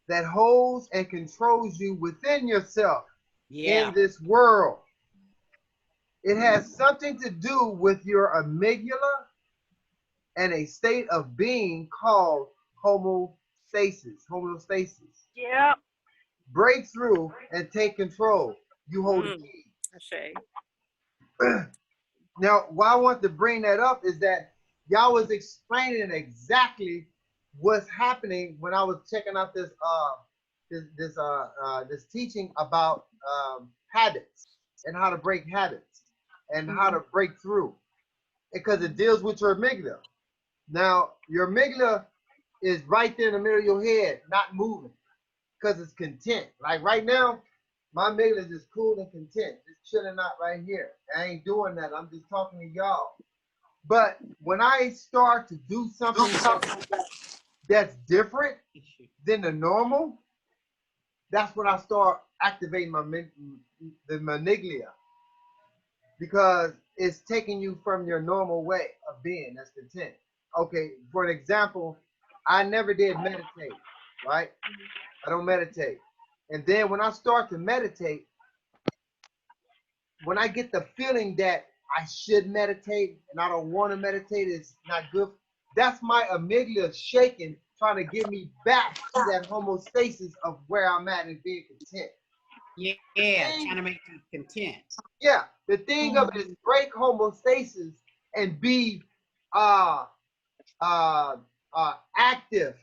S1: that holds and controls you within yourself in this world. It has something to do with your amygdala and a state of being called homeostasis.
S6: Yep.
S1: Break through and take control. You hold the key. Now, why I want to bring that up is that y'all was explaining exactly what's happening when I was checking out this this teaching about habits and how to break habits and how to break through, because it deals with your amygdala. Now, your amygdala is right there in the middle of your head, not moving, because it's content. Like right now, my amygdala is just cool and content, just chilling out right here. I ain't doing that. I'm just talking to y'all. But when I start to do something that's different than the normal, that's when I start activating the amygdala, because it's taking you from your normal way of being. That's content. Okay, for an example, I never did meditate, right? I don't meditate. And then when I start to meditate, when I get the feeling that I should meditate and I don't want to meditate, it's not good, that's my amygdala shaking, trying to get me back to that homeostasis of where I'm at and being content.
S4: Yeah, trying to make you content.
S1: Yeah, the thing of it is break homeostasis and be active.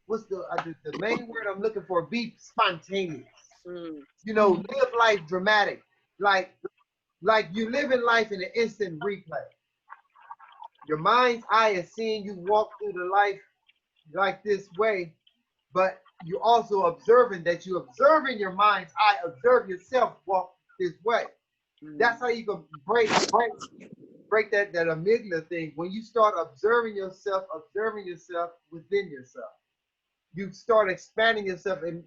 S1: What's the main word I'm looking for? Be spontaneous. You know, live life dramatic. Like you living life in an instant replay. Your mind's eye is seeing you walk through the life like this way, but you also observing that you observe in your mind's eye, observe yourself walk this way. That's how you can break that amygdala thing. When you start observing yourself within yourself, you start expanding yourself. And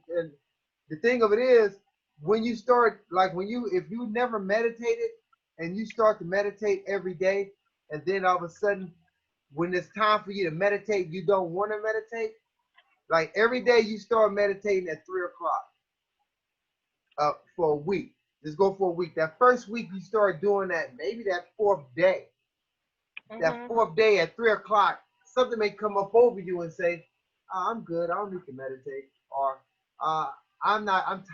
S1: the thing of it is, when you start, like if you never meditated and you start to meditate every day, and then all of a sudden, when it's time for you to meditate, you don't want to meditate. Like every day you start meditating at 3 o'clock for a week. Just go for a week. That first week you start doing that, maybe that fourth day. That fourth day at 3 o'clock, something may come up over you and say, oh, I'm good, I don't need to meditate. Or I'm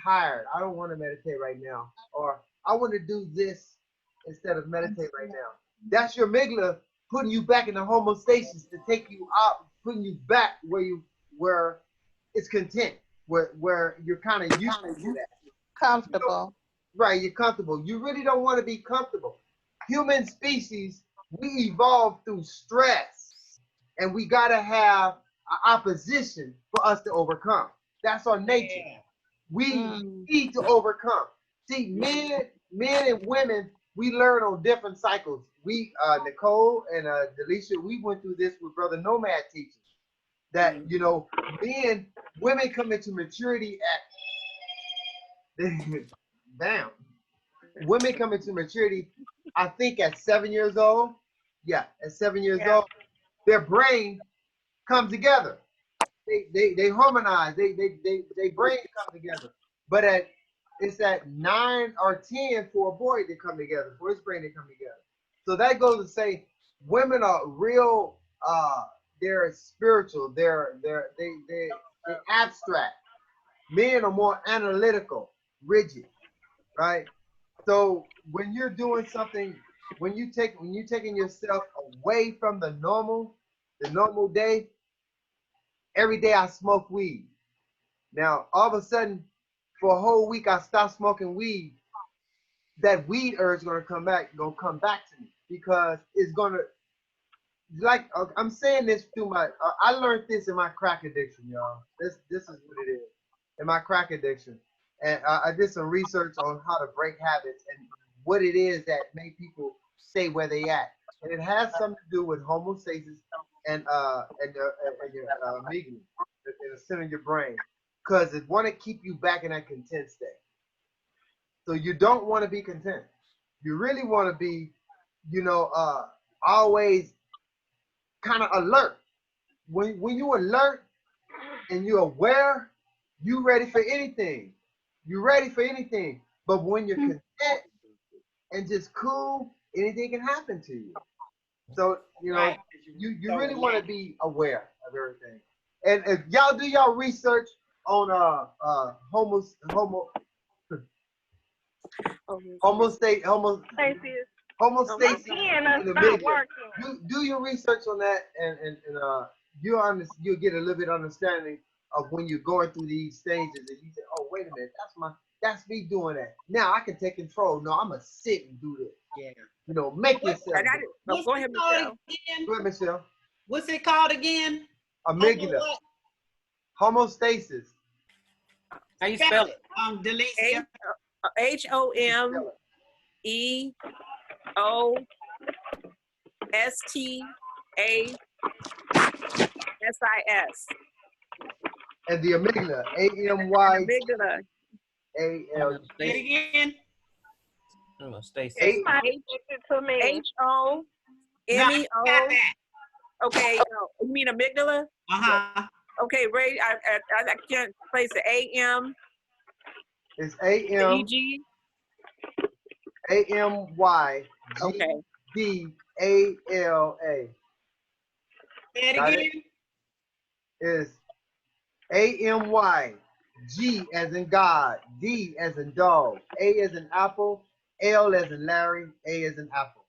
S1: tired, I don't want to meditate right now. Or I want to do this instead of meditate right now. That's your amygdala putting you back in the homeostasis to take you out, putting you back where it's content, where you're kind of used to that.
S3: Comfortable.
S1: Right, you're comfortable. You really don't want to be comfortable. Human species, we evolved through stress, and we got to have an opposition for us to overcome. That's our nature. We need to overcome. See, men and women, we learn on different cycles. We, Nicole and Delicia, we went through this with Brother Nomad teaching. That, women come into maturity at, damn. Women come into maturity, I think, at 7 years old. Yeah, at 7 years old, their brain comes together. They harmonize. They brain come together. But it's at 9 or 10 for a boy to come together, for his brain to come together. So that goes to say, women are real. They're spiritual. They're abstract. Men are more analytical, rigid, right? So when you're doing something, when you're taking yourself away from the normal day, every day I smoke weed. Now all of a sudden, for a whole week I stopped smoking weed. That weed urge gonna come back to me, because it's gonna, like, I'm saying this through my. I learned this in my crack addiction, y'all. This is what it is in my crack addiction, and I did some research on how to break habits and what it is that make people stay where they at, and it has something to do with homeostasis and your amygdala, in the center of your brain, because it want to keep you back in that content state. So you don't want to be content. You really want to be, always kind of alert. When you alert and you're aware, you ready for anything. You're ready for anything. But when you're content and just cool, anything can happen to you. So,
S4: Right.
S1: you really want to be aware of everything. And if y'all do y'all research on
S6: Stacey, my
S1: homostasis
S6: pen
S1: in the
S6: not
S1: middle.
S6: working.
S1: Do your research on that, and you'll get a little bit of understanding of when you're going through these stages, and you say, oh, wait a minute, that's me doing that. Now I can take control. No, I'm gonna sit and do this.
S4: Yeah.
S1: Make yourself.
S2: I got it.
S4: What's
S2: Go ahead,
S4: it called
S2: Michelle.
S4: again?
S1: Go ahead, Michelle.
S4: What's it called again?
S1: Amygdala. Homostasis.
S7: How you spell it?
S4: Delicia.
S2: HOMEOSTASIS.
S1: And the amygdala.
S2: Amygdala.
S1: AMYAL.
S4: Say it again.
S7: I don't know, Stacy.
S6: Somebody text it to me.
S2: HOMEO.
S4: No, I got that.
S2: Okay, you mean amygdala?
S4: Uh-huh.
S2: Okay, Ray, I can't place the AM,
S1: It's
S2: the EG.
S1: AMYGDALA.
S2: Okay.
S4: Say it
S1: Got
S4: again.
S1: Is AMY, G as in God, D as in dog, A as in apple, L as in Larry, A as in apple.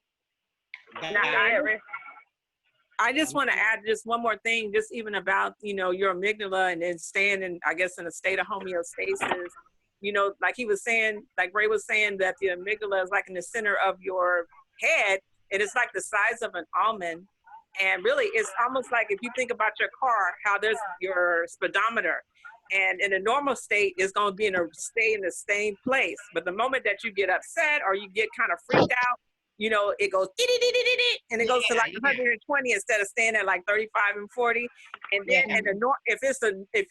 S2: I just want to add just one more thing, just even about, your amygdala and then staying in, I guess, in a state of homeostasis. Like he was saying, like Ray was saying, that the amygdala is like in the center of your head, and it's like the size of an almond. And really, it's almost like if you think about your car, how there's your speedometer. And in a normal state, it's going to be stay in the same place. But the moment that you get upset or you get kind of freaked out, you know, it goes and it goes to like 120 instead of staying at like 35 and 40. And then if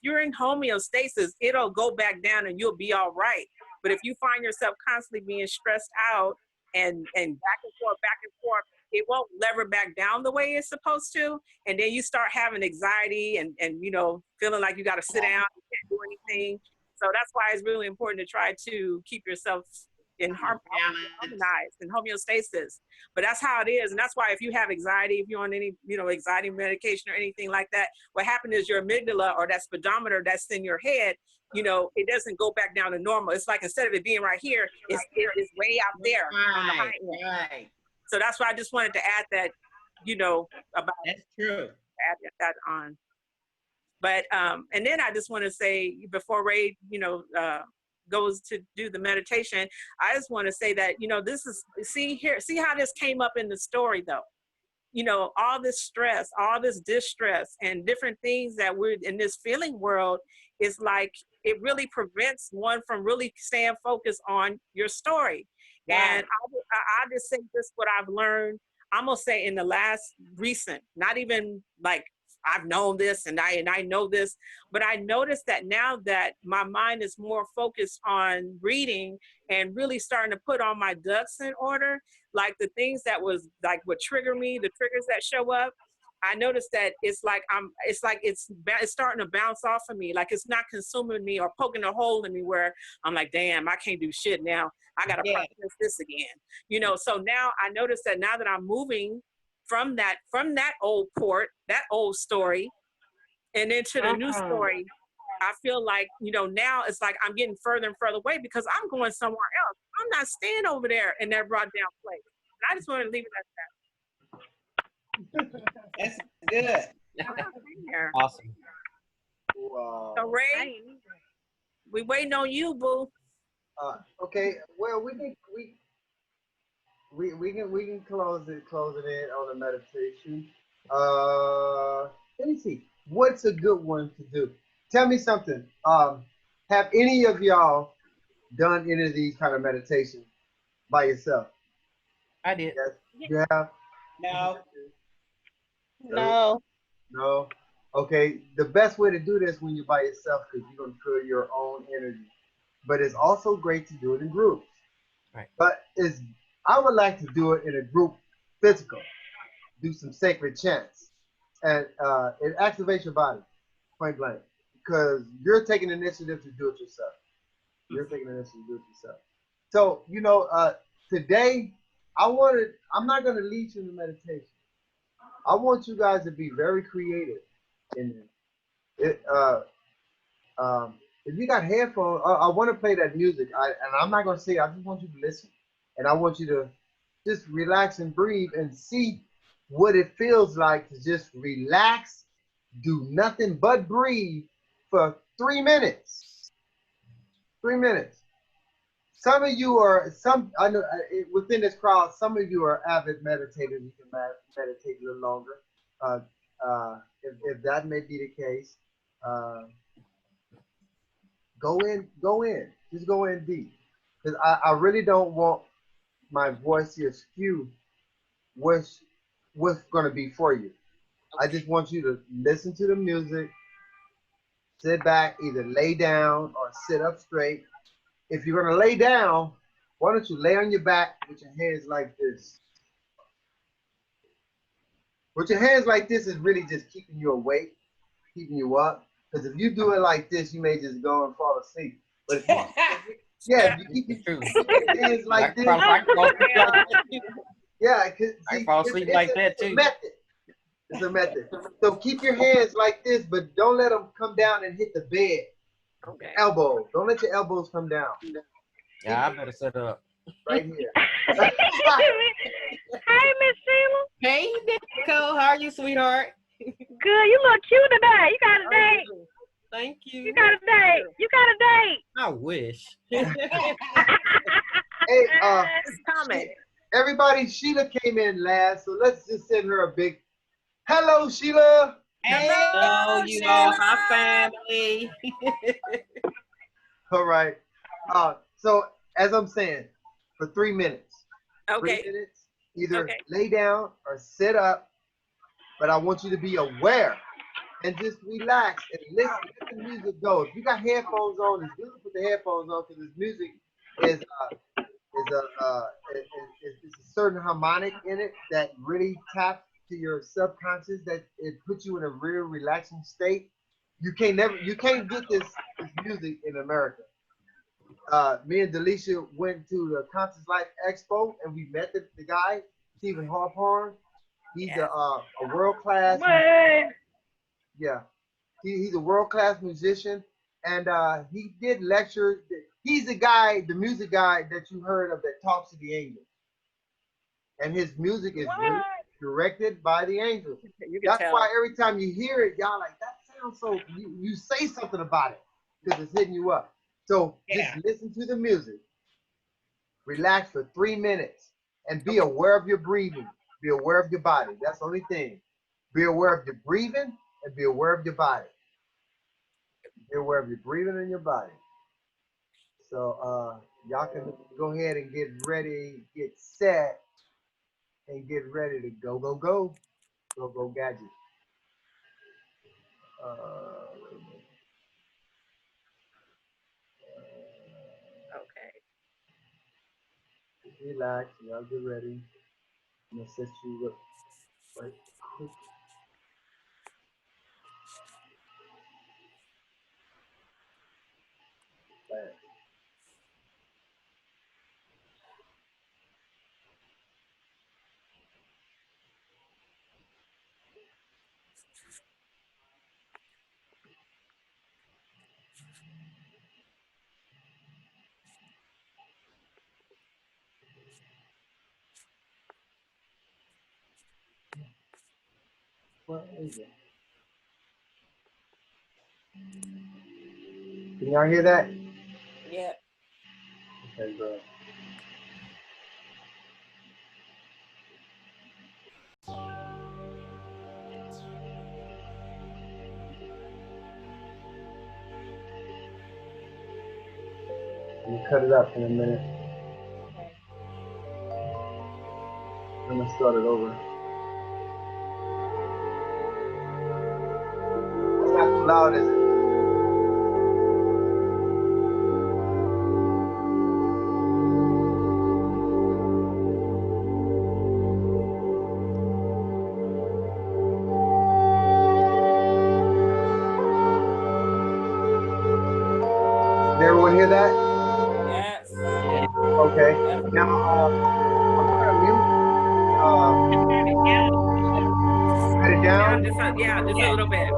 S2: you're in homeostasis, it'll go back down and you'll be all right. But if you find yourself constantly being stressed out and back and forth, it won't lever back down the way it's supposed to. And then you start having anxiety and you know, feeling like you got to sit down, you can't do anything. So that's why it's really important to try to keep yourself in harmonized and homeostasis. But that's how it is. And that's why if you have anxiety, if you're on any, you know, anxiety medication or anything like that, what happens is your amygdala or that speedometer that's in your head, you know, it doesn't go back down to normal. It's like instead of it being right here, it's way out there on the high end.
S4: Right.
S2: So that's why I just wanted to add that, you know, about
S4: That's true.
S2: add that on. But and then I just want to say before Ray, you know, goes to do the meditation, I just want to say that, you know, this is, see how this came up in the story though. You know, all this stress, all this distress and different things that we're in this feeling world is like, it really prevents one from really staying focused on your story. Wow. And I just say this, what I've learned, I'm gonna say in the last recent, not even like I've known this and I know this, but I noticed that now that my mind is more focused on reading and really starting to put all my ducks in order, like the things that was like would trigger me, the triggers that show up, I noticed that it's starting to bounce off of me. Like it's not consuming me or poking a hole in me where I'm like, damn, I can't do shit now. I got to process this again. You know, so now I notice that now that I'm moving from that old port, that old story, and into the new story, I feel like, you know, now it's like I'm getting further and further away because I'm going somewhere else. I'm not staying over there in that brought down place. And I just want to leave it at that.
S4: That's good.
S7: Awesome.
S1: Wow.
S2: So Ray, we waiting on you, boo.
S1: Okay. Well, we can close it in on the meditation. Let me see. What's a good one to do? Tell me something. Have any of y'all done any of these kind of meditations by yourself?
S7: I did.
S1: Yes. You have?
S4: No.
S3: No.
S1: No. Okay. The best way to do this when you're by yourself because you're gonna feel your own energy. But it's also great to do it in groups.
S7: Right.
S1: But I would like to do it in a group physical. Do some sacred chants. And it activates your body, point blank. Because you're taking initiative to do it yourself. You're taking initiative to do it yourself. So, you know, today I'm not gonna lead you in the meditation. I want you guys to be very creative in it. If you got headphones, I want to play that music. And I'm not gonna say it, I just want you to listen. And I want you to just relax and breathe and see what it feels like to just relax, do nothing but breathe for 3 minutes. 3 minutes. Some of you I know within this crowd, some of you are avid meditators. You can meditate a little longer. If that may be the case, go in. Just go in deep. Because I really don't want my voice to skew what's going to be for you. I just want you to listen to the music, sit back, either lay down or sit up straight. If you're going to lay down, why don't you lay on your back with your hands like this? With your hands like this is really just keeping you awake, keeping you up. Because if you do it like this, you may just go and fall asleep. But if you keep your hands like this, yeah,
S7: I fall asleep like that too.
S1: It's a method. So keep your hands like this, but don't let them come down and hit the bed.
S2: Okay.
S1: Elbows. Don't let your elbows come down.
S7: Yeah, I better set up.
S1: Right here.
S6: Hey, Miss Sheila.
S7: Hey, Nicole, how are you, sweetheart?
S6: Good. You look cute today. You got a date.
S7: Thank you.
S6: You got a date. You got a date.
S7: I wish.
S1: Hey,
S2: It's coming.
S1: Everybody, Sheila came in last, so let's just send her a big hello, Sheila.
S4: Hey,
S7: Hello,
S2: Hello,
S7: you all.
S2: Sheila.
S7: Hi, family.
S1: All right. So as I'm saying, for 3 minutes, three
S2: Okay.
S1: minutes, either
S2: Okay.
S1: lay down or sit up, but I want you to be aware and just relax and listen. Let the music go. If you got headphones on, it's good to put the headphones on because this music is is a it's a certain harmonic in it that really taps to your subconscious that it puts you in a real relaxing state. You can't get this music in America. Me and Delicia went to the Conscious Life Expo and we met the guy Stephen Hawthorne. He's
S2: Yes.
S1: a world class.
S6: What?
S1: Yeah, he's a world class musician, and he did lectures. He's the guy, the music guy that you heard of that talks to the angels, and his music is really
S6: What?
S1: directed by the angels.
S2: You can
S1: That's why
S2: tell.
S1: every time you hear it, y'all like that sounds so. You say something about it because it's hitting you up. So just
S4: yeah.
S1: listen to the music, relax for 3 minutes, and be
S2: Okay.
S1: aware of your breathing. Be aware of your body. That's the only thing. Be aware of your breathing and be aware of your body. Be aware of your breathing and your body. So y'all can go ahead and get ready, get set, and get ready to go, go, go, go, go, gadget. Wait a minute.
S2: Okay.
S1: Just relax, y'all get ready. I'm gonna set you up right quick. Fast. What is it? Can y'all hear that?
S2: Yeah.
S1: Okay, bro. I'm gonna cut it up in a minute.
S2: Okay.
S1: I'm gonna start it over. It's not too loud, is it? Did everyone hear that?
S2: Yes.
S7: Yeah.
S1: Okay.
S2: Yes.
S1: Now I'm gonna mute.
S4: Turn it down a little.
S1: Cut it
S2: Down
S1: down.
S2: just a, yeah, just a
S4: Yeah.
S2: little bit. A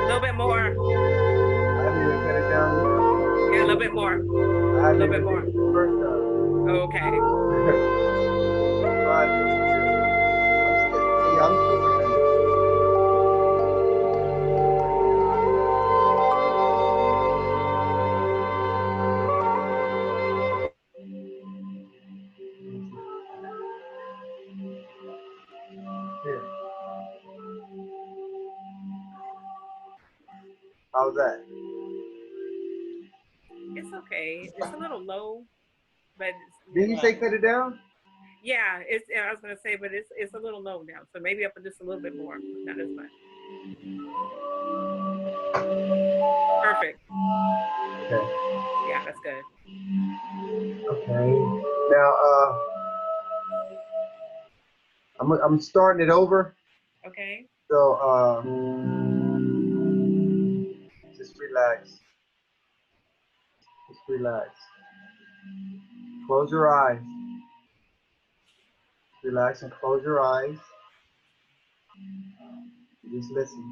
S2: little bit more.
S1: I didn't even cut it down either.
S2: Yeah, a little bit more.
S1: I
S2: A
S1: didn't
S2: little bit
S1: even do
S2: more.
S1: it the first time.
S2: Okay.
S1: Fine, it's here. I'm still working on it. Here. How's that?
S2: It's okay. It's a little low, but
S1: Did you say cut it down?
S2: yeah, it's. I was gonna say, but it's a little low now. So maybe up just a little bit more, not as much. Perfect.
S1: Okay.
S2: Yeah, that's good.
S1: Okay. Now I'm starting it over.
S2: Okay.
S1: So just relax. Just relax. Close your eyes. Relax and close your eyes. Just listen.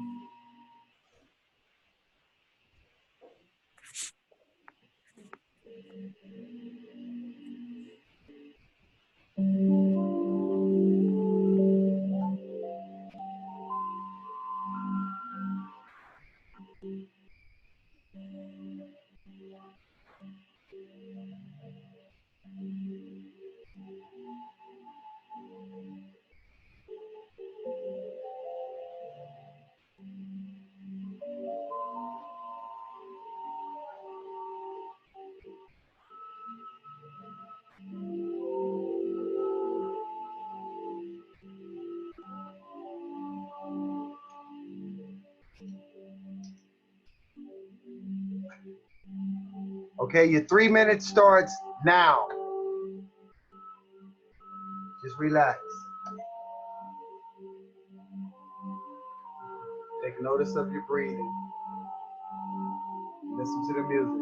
S1: Okay, your 3 minutes starts now. Just relax. Take notice of your breathing. Listen to the music.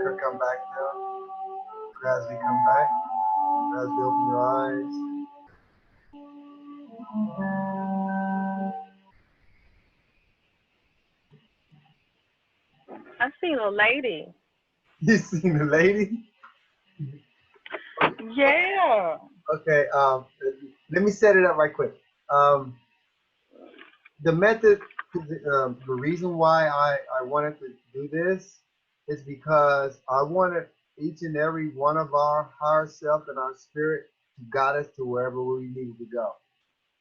S1: Could come back now. Gradually come back. Gradually open your eyes.
S6: I seen a lady.
S1: You seen the lady?
S6: Yeah.
S1: Okay, let me set it up right quick. The method, the reason why I wanted to do this is because I wanted each and every one of our higher self and our spirit to guide us to wherever we needed to go.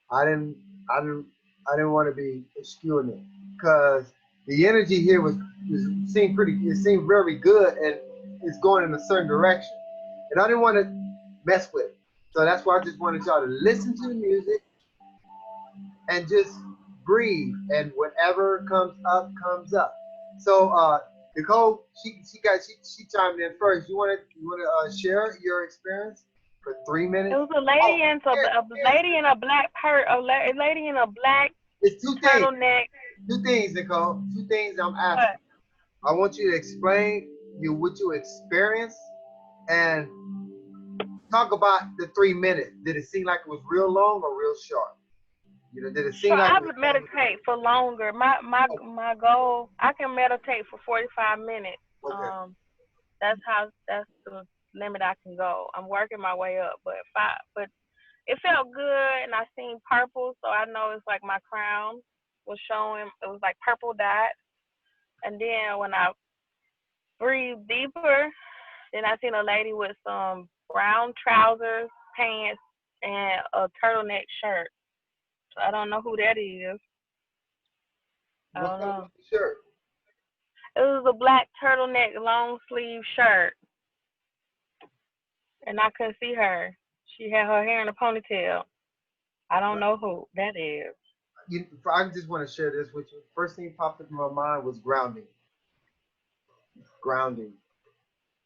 S1: I didn't, I didn't, I didn't want to be skewing it because the energy here was seemed pretty. It seemed very good, and it's going in a certain direction, and I didn't want to mess with it. So that's why I just wanted y'all to listen to the music and just breathe, and whatever comes up comes up. So Nicole, she chimed in first. You want to share your experience for 3 minutes?
S6: It was a
S1: Oh,
S6: lady in a
S1: here's
S6: lady in a black lady in a black
S1: it's two things.
S6: turtleneck.
S1: Two things, Nicole. Two things I'm asking.
S6: But
S1: I want you to explain what you experienced and talk about the 3 minutes. Did it seem like it was real long or real short? Did it
S6: so
S1: seem like
S6: I
S1: it was
S6: would meditate for longer. My goal, I can meditate for 45 minutes.
S1: okay?
S6: That's the limit I can go. I'm working my way up, but it felt good, and I seen purple, so I know it's like my crown was showing. It was like purple dot, and then when I breathed deeper, then I seen a lady with some brown trousers, pants, and a turtleneck shirt. So I don't know who that is. I
S1: What
S6: don't
S1: color
S6: know.
S1: was the shirt?
S6: It was a black turtleneck long sleeve shirt, and I couldn't see her. She had her hair in a ponytail. I don't know who that is.
S1: I just want to share this with you. First thing popped up in my mind was grounding. Grounding.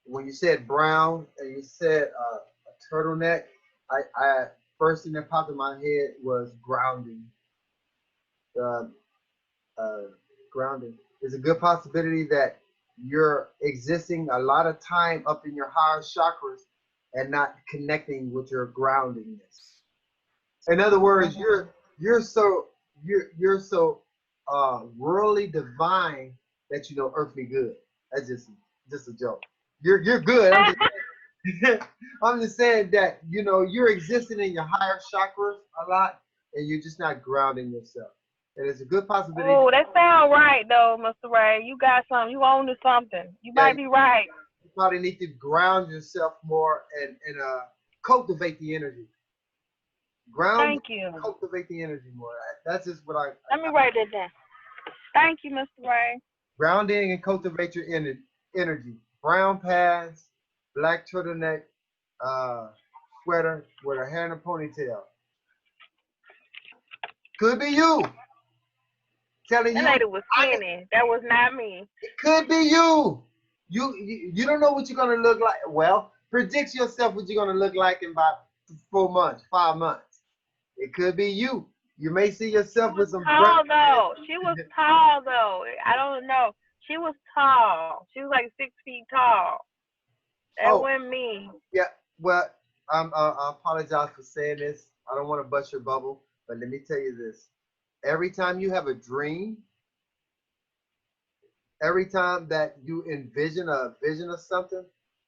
S1: When you said brown and you said a turtleneck, I first thing that popped in my head was grounding. Uh, uh, Grounding. There's a good possibility that you're existing a lot of time up in your higher chakras and not connecting with your groundingness. In other words, you're so you're so worldly divine that you know earthly good. That's just a joke. You're good. I'm just saying that you know you're existing in your higher chakras a lot, and you're just not grounding yourself. And it's a good possibility
S6: Oh, that sound right though, Mr. Ray. You got something. You own to something. You
S1: that
S6: might be right.
S1: you probably need to ground yourself more and cultivate the energy. Ground,
S6: Thank you.
S1: cultivate the energy more. That's just what
S6: Let me write that down. Thank you, Mr. Ray.
S1: grounding and cultivate your energy. Brown pants, black turtleneck, uh, sweater with a hair in a ponytail. Could be you. Telling
S6: That
S1: you,
S6: lady was
S1: I,
S6: skinny. That was not me.
S1: it could be you. You don't know what you're gonna look like. Well, predict yourself what you're gonna look like in about 4 months, 5 months. It could be you. You may see
S6: She
S1: yourself
S6: was
S1: with some brown
S6: tall
S1: pants.
S6: though. She was tall though. I don't know. She was tall. She was like 6 feet tall. That
S1: Oh,
S6: wasn't me.
S1: yeah. Well, I apologize for saying this. I don't want to bust your bubble, but let me tell you this. Every time you have a dream, every time that you envision a vision of something,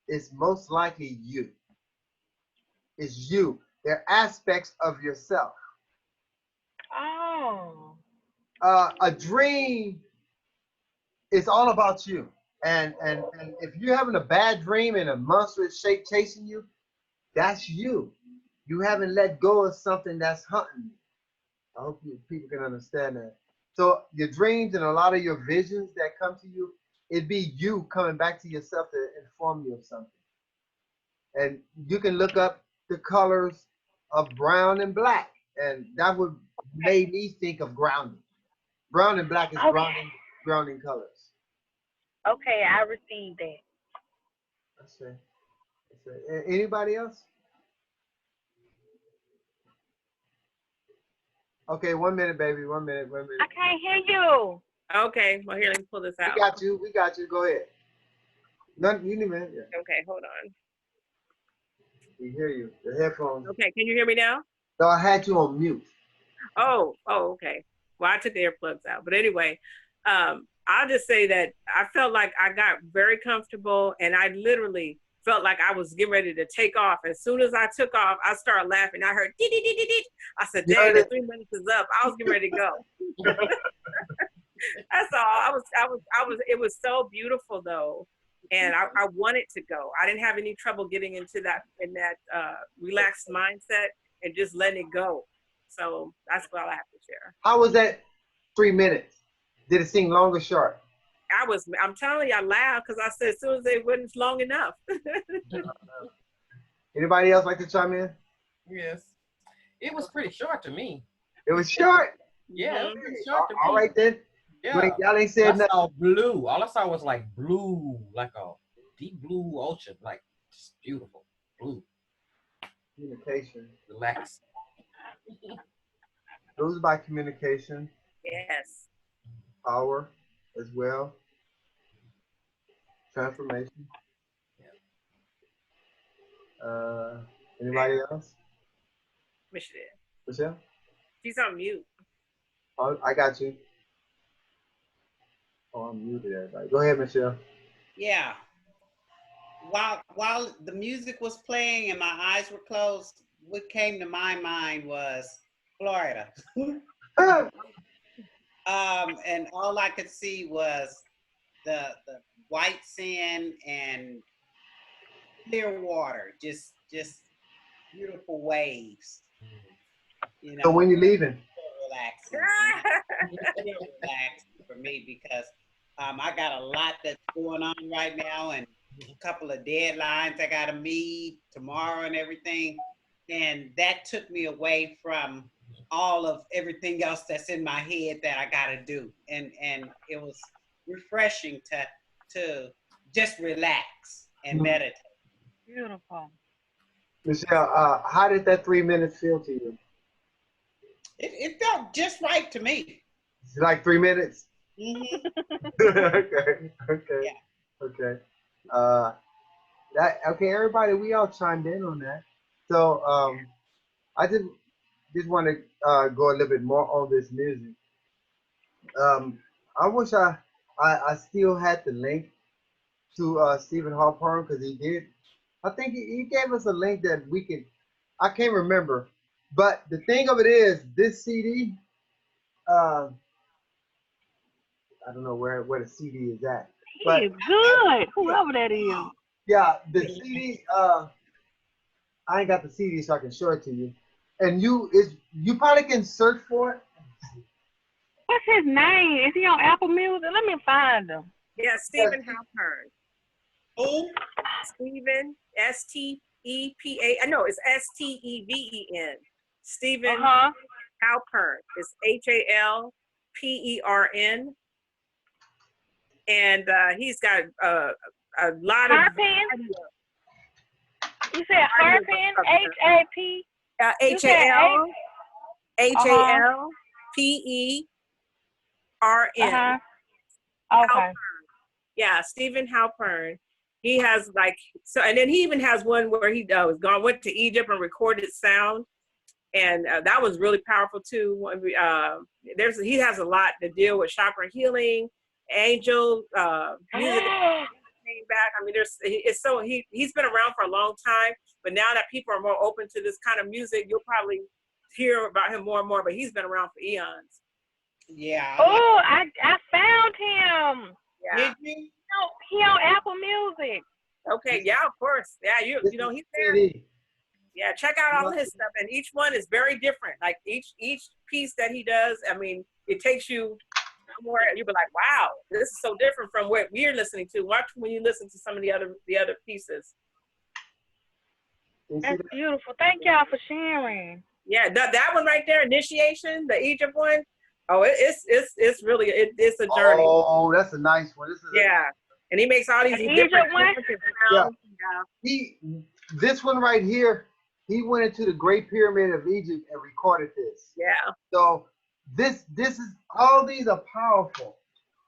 S1: it's most likely you. It's you. They're aspects of yourself.
S6: Oh.
S1: A dream is all about you. And if you're having a bad dream and a monstrous shape chasing you, that's you. You haven't let go of something that's hunting you. I hope people can understand that. So your dreams and a lot of your visions that come to you, it'd be you coming back to yourself to inform you of something. And you can look up the colors of brown and black, and that would made me think of grounding. Brown and black is
S6: Okay.
S1: grounding colors.
S6: Okay, I received that.
S1: That's it. Anybody else? Okay, 1 minute, baby. 1 minute. 1 minute.
S6: I can't hear you.
S2: Okay, well here, let me pull this out.
S1: We got you. We got you. Go ahead. None. You need a minute. Yeah.
S2: Okay, hold on.
S1: We hear you. The headphones.
S2: Okay, can you hear me now?
S1: No, I had you on mute.
S2: Oh, okay. Well, I took the earplugs out. But anyway, I'll just say that I felt like I got very comfortable and I literally felt like I was getting ready to take off. As soon as I took off, I started laughing. I heard dee, dee, dee, dee, dee. I said,
S1: You
S2: dang,
S1: heard
S2: the
S1: it?
S2: 3 minutes is up. I was getting ready to go. That's all. It was so beautiful though. And I wanted to go. I didn't have any trouble getting into that relaxed mindset and just letting it go. So that's what I have to share.
S1: How was that 3 minutes? Did it seem long or short?
S2: I'm telling you, I laughed because I said as soon as it wasn't long enough.
S1: Anybody else like to chime in?
S7: Yes. It was pretty short to me.
S1: It was short.
S7: Yeah, it was
S2: Mhm.
S7: pretty short to me.
S1: All right then.
S7: Yeah.
S1: Y'all ain't
S7: I
S1: said nothing.
S7: saw blue. All I saw was like blue, like a deep blue ocean, like just beautiful. Blue.
S1: Communication.
S7: Relax.
S1: Those by communication,
S2: Yes.
S1: power as well, transformation. Anybody else?
S2: Michelle.
S1: Michelle?
S2: She's on mute.
S1: Oh, I got you. Oh, I'm muted everybody. Go ahead, Michelle.
S4: Yeah. While the music was playing and my eyes were closed, what came to my mind was Florida. And all I could see was the white sand and clear water, just beautiful waves. You
S1: So
S4: know,
S1: when you leaving?
S4: relaxing. It's real relaxing for me because I got a lot that's going on right now and a couple of deadlines I got to meet tomorrow and everything. And that took me away from all of everything else that's in my head that I got to do. And it was refreshing to just relax and meditate.
S6: Beautiful.
S1: Michelle, how did that 3 minutes feel to you?
S4: It felt just right to me.
S1: It's like 3 minutes?
S4: Mhm.
S1: Okay, okay,
S4: Yeah.
S1: okay. Okay, everybody, we all chimed in on that. So I just want to go a little bit more on this music. Um, I wish I still had the link to Stephen Halpern because he did. I think he gave us a link that we can. I can't remember, but the thing of it is, this CD. Uh, I don't know where the CD is at,
S6: He
S1: but
S6: is good, whoever that is.
S1: yeah, the CD. I ain't got the CD, so I can show it to you. And you probably can search for it.
S6: What's his name? Is he on Apple Music? Let me find him.
S2: Yeah, Stephen Halpern.
S4: Who?
S2: Stephen, Stepa. No, it's Steven. Stephen
S6: Uh-huh.
S2: Halpern. It's Halpern. And he's got a lot of
S6: Harpin? You said Harpin? H-A-P? You said
S2: Halpern.
S6: Uh-huh. Uh-huh. Okay.
S2: Yeah, Stephen Halpern. He has like so, and then he even has one where he went to Egypt and recorded sound, and that was really powerful too. He has a lot to deal with chakra healing, angel music came back. I mean, he's been around for a long time, but now that people are more open to this kind of music, you'll probably hear about him more and more. But he's been around for eons.
S4: Yeah.
S6: Oh, I found him.
S2: Yeah.
S4: Did you?
S6: No, he on Apple Music.
S2: Okay. Yeah. Of course. Yeah. You know he's there.
S1: CD.
S2: Yeah. Check out all his stuff, and each one is very different. Like each piece that he does. I mean, it takes you somewhere. You'll be like, wow, this is so different from what we're listening to. Watch when you listen to some of the other pieces.
S6: That's beautiful. Thank y'all for sharing.
S2: Yeah, that one right there, Initiation, the Egypt one. Oh, it's really it's a journey.
S1: Oh, that's a nice one.
S2: And he makes all these
S6: The
S2: different
S6: Egypt one?
S2: sounds.
S1: This one right here, he went into the Great Pyramid of Egypt and recorded this.
S2: Yeah.
S1: So this is all these are powerful.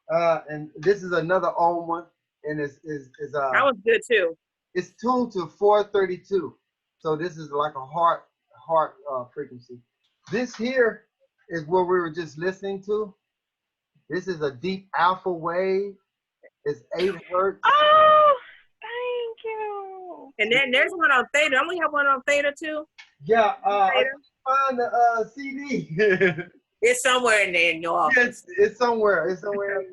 S1: And this is another old one, and that
S2: was good too.
S1: It's tuned to 432. So this is like a heart frequency. This here is what we were just listening to. This is a deep alpha wave. It's 8 hertz.
S6: Oh, thank you.
S2: And then there's one on theta. Don't we have one on theta too?
S1: Yeah, I find the CD.
S2: It's somewhere in there in your office.
S1: It's somewhere. It's somewhere.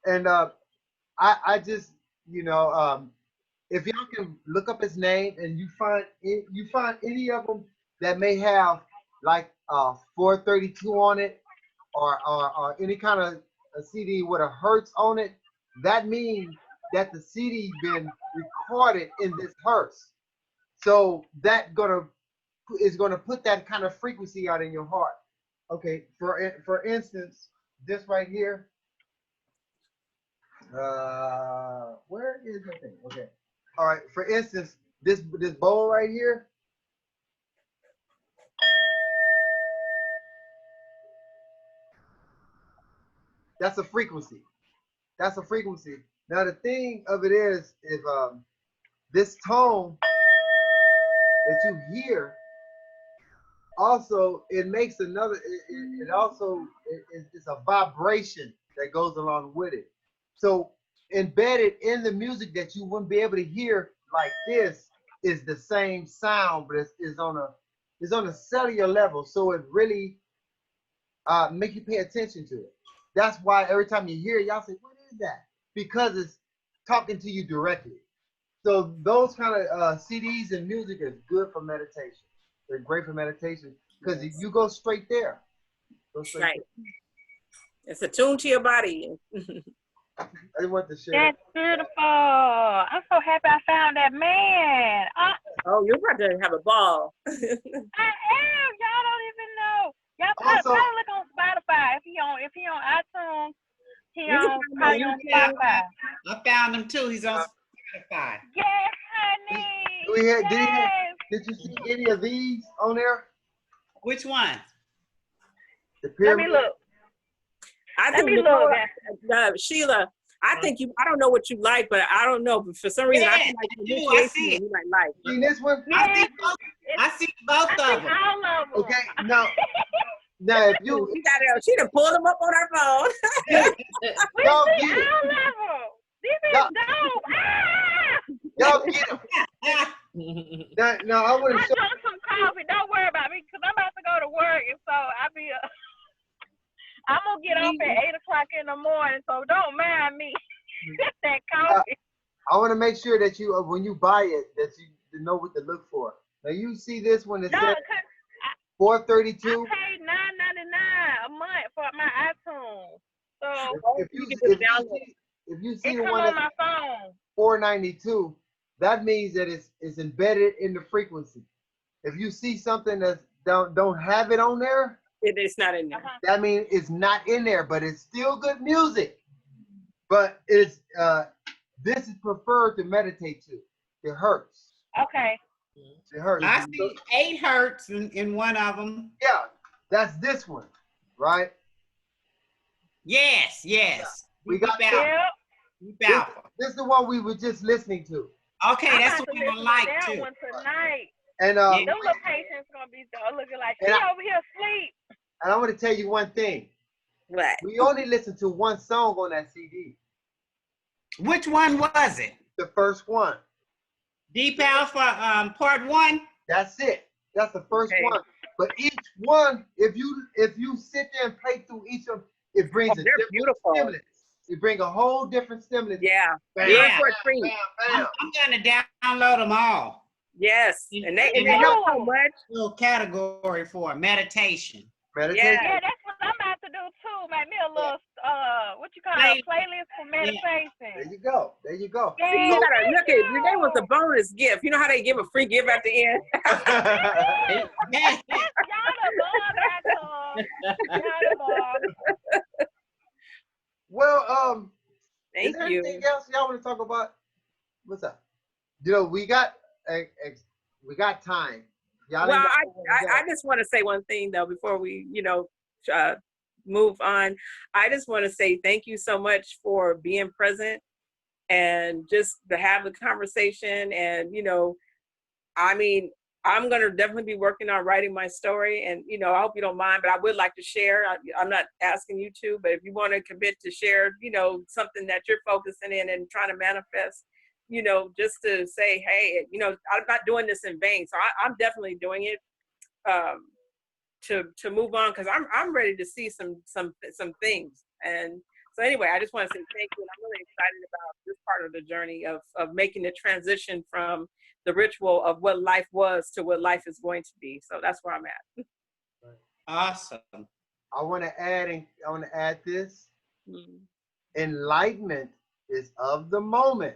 S1: And I just, if y'all can look up his name and you find any of them that may have like 432 on it or any kind of a CD with a hertz on it, that means that the CD been recorded in this hertz. So that is gonna put that kind of frequency out in your heart. Okay, for instance, this right here. Where is the thing? Okay. All right. For instance, this bowl right here. That's a frequency. That's a frequency. Now the thing of it is, if this tone that you hear, also it makes another. It also it's a vibration that goes along with it. So embedded in the music that you wouldn't be able to hear like this is the same sound, but it's on It's on a cellular level, so it really make you pay attention to it. That's why every time you hear it, y'all say, "What is that?" Because it's talking to you directly. So those kind of CDs and music is good for meditation. They're great for meditation because
S2: Yes.
S1: you go straight there. Go straight
S2: Right. It's attuned to your body.
S1: there. I want to share
S6: That's
S1: that.
S6: beautiful. I'm so happy I found that man.
S2: Oh, you're about to have a ball.
S6: I am. Y'all don't even know. Y'all
S1: Also,
S6: probably look on Spotify. If he on iTunes, he
S2: You can
S6: on
S2: find him
S6: probably
S2: on
S6: on
S2: YouTube.
S6: Spotify.
S4: I found him too. He's on Spotify.
S6: Yes,
S1: do
S6: honey.
S1: we have,
S6: Yes.
S1: did you see any of these on there?
S4: Which one?
S1: The
S6: Let me
S1: pyramid?
S6: look.
S2: I
S6: Let
S2: think
S6: me
S2: Nicole,
S6: look.
S2: Sheila, I think I don't know what you like, but I don't know. But for some reason, I
S4: Yes,
S2: feel like
S4: I
S2: the
S4: do. I
S2: initiation
S4: see it.
S2: you might like.
S1: Seen this one?
S6: Yes.
S4: I see both
S6: I
S4: of
S6: see
S4: them.
S6: all of them.
S1: Okay, now if you
S2: She done pulled them up on her phone.
S6: We
S1: y'all
S6: see
S1: get it,
S6: all of them. This is
S1: Y'all-
S6: dope.
S1: y'all get them. Now I want
S6: I
S1: to show.
S6: drunk some coffee. Don't worry about me because I'm about to go to work, and so I'm gonna get off at 8 o'clock in the morning. So don't mind me. That coffee.
S1: I want to make sure that you, when you buy it, that you know what to look for. Now you see this one that
S6: No,
S1: says
S6: cause I
S1: 432.
S6: paid $9.99 a month for my iTunes. So
S1: If
S2: You
S1: you
S2: can
S1: if
S2: just
S1: you
S2: download
S1: see if you
S6: it
S1: see the
S6: come
S1: one
S6: on
S1: that's
S6: my phone.
S1: 492, that means that it's embedded in the frequency. If you see something that don't have it on there,
S2: it's not in there.
S1: that means it's not in there, but it's still good music. But it's this is preferred to meditate to. It hurts.
S6: Okay.
S1: It hurts.
S4: I see 8 hertz in one of them.
S1: Yeah, that's this one, right?
S4: Yes, yes.
S1: We got
S4: Deep
S1: this.
S4: Alpha.
S6: Yep.
S4: Deep
S1: This,
S4: Alpha.
S1: this is the one we were just listening to.
S4: Okay,
S6: I'm
S4: that's
S6: about
S4: what
S6: to
S4: we're
S6: listen
S4: gonna like
S6: to that
S4: too.
S6: one tonight.
S1: And
S4: Yeah.
S6: Them little patients gonna be looking like she
S1: And I-
S6: over here asleep.
S1: and I want to tell you one thing.
S2: What?
S1: We only listened to one song on that CD.
S4: Which one was it?
S1: The first one.
S4: Deep Alpha, part 1.
S1: That's it. That's the first
S2: Okay.
S1: one. But each one, if you sit there and play through each of them, it brings a
S2: They're
S1: different
S2: beautiful.
S1: stimulus. It brings a whole different stimulus.
S2: Yeah.
S1: Bam,
S2: You're
S4: Yeah.
S2: for a treat.
S1: bam.
S4: I'm gonna download them all.
S2: Yes. And they
S4: And
S2: help so much.
S4: little category for meditation.
S1: Meditation.
S6: Yeah, that's what I'm about to do too. Make me a little what you call
S4: Play-
S6: a playlist for
S1: There
S6: meditation.
S1: you go. There you go.
S2: See, you
S6: Yeah,
S2: gotta
S6: thank
S2: look at it. That was a bonus gift. You know how they give a free gift at the end?
S6: Y'all the bomb, Axel. Y'all the bomb.
S1: Well, is
S2: Thank
S1: there
S2: you.
S1: anything else y'all want to talk about? What's up? You know, we got time. Y'all
S2: Well,
S1: ain't got
S2: I just want to say one thing though before we, move on. I just want to say thank you so much for being present and just to have the conversation. And I mean, I'm gonna definitely be working on writing my story, and I hope you don't mind, but I would like to share. I'm not asking you to, but if you want to commit to share, something that you're focusing in and trying to manifest, just to say, hey, I'm not doing this in vain. So I'm definitely doing it to move on because I'm ready to see some things. And so anyway, I just want to say thank you, and I'm really excited about this part of the journey of making the transition from the ritual of what life was to what life is going to be. So that's where I'm at.
S4: Awesome.
S1: I want to add this.
S2: Mm.
S1: Enlightenment is of the moment.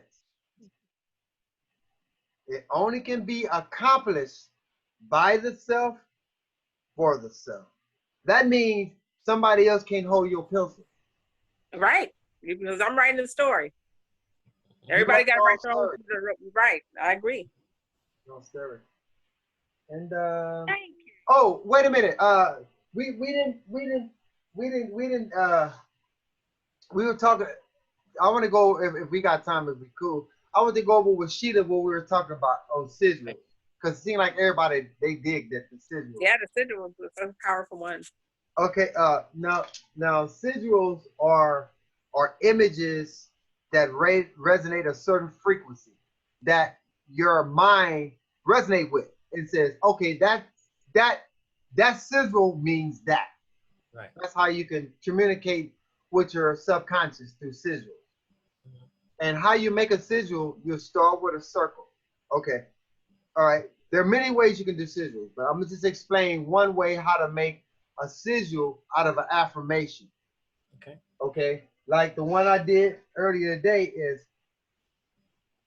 S1: It only can be accomplished by the self for the self. That means somebody else can't hold your pencil.
S2: Right, because I'm writing the story. Everybody got to write their own. Right, I agree.
S1: No story. And
S6: Thank you.
S1: oh, wait a minute. We were talking. I want to go if we got time. It'd be cool. I want to go over with Sheila what we were talking about on sigils, because it seemed like everybody they dig that the sigils.
S2: Yeah, the sigil was a powerful one.
S1: Okay. Now sigils are images that resonate a certain frequency that your mind resonate with. It says, okay, that sizzle means that.
S7: Right.
S1: That's how you can communicate with your subconscious through sigils. And how you make a sigil, you start with a circle. Okay. All right. There are many ways you can do sigils, but I'm gonna just explain one way how to make a sigil out of an affirmation.
S7: Okay.
S1: Okay. Like the one I did earlier today is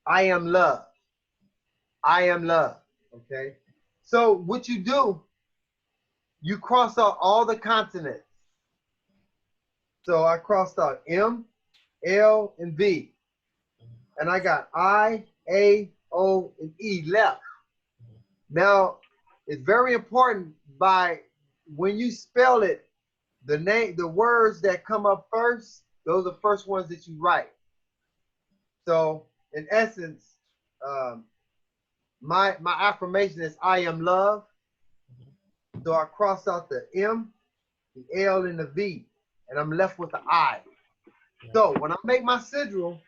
S1: I am love. I am love. Okay. So what you do, you cross out all the consonants. So I crossed out M, L, and V. And I got I, A, O, and E left. Now, it's very important by when you spell it, the words that come up first, those are the first ones that you write. So in essence, my affirmation is I am love. So I cross out the M, the L, and the V, and I'm left with the I. So when I make my sigil,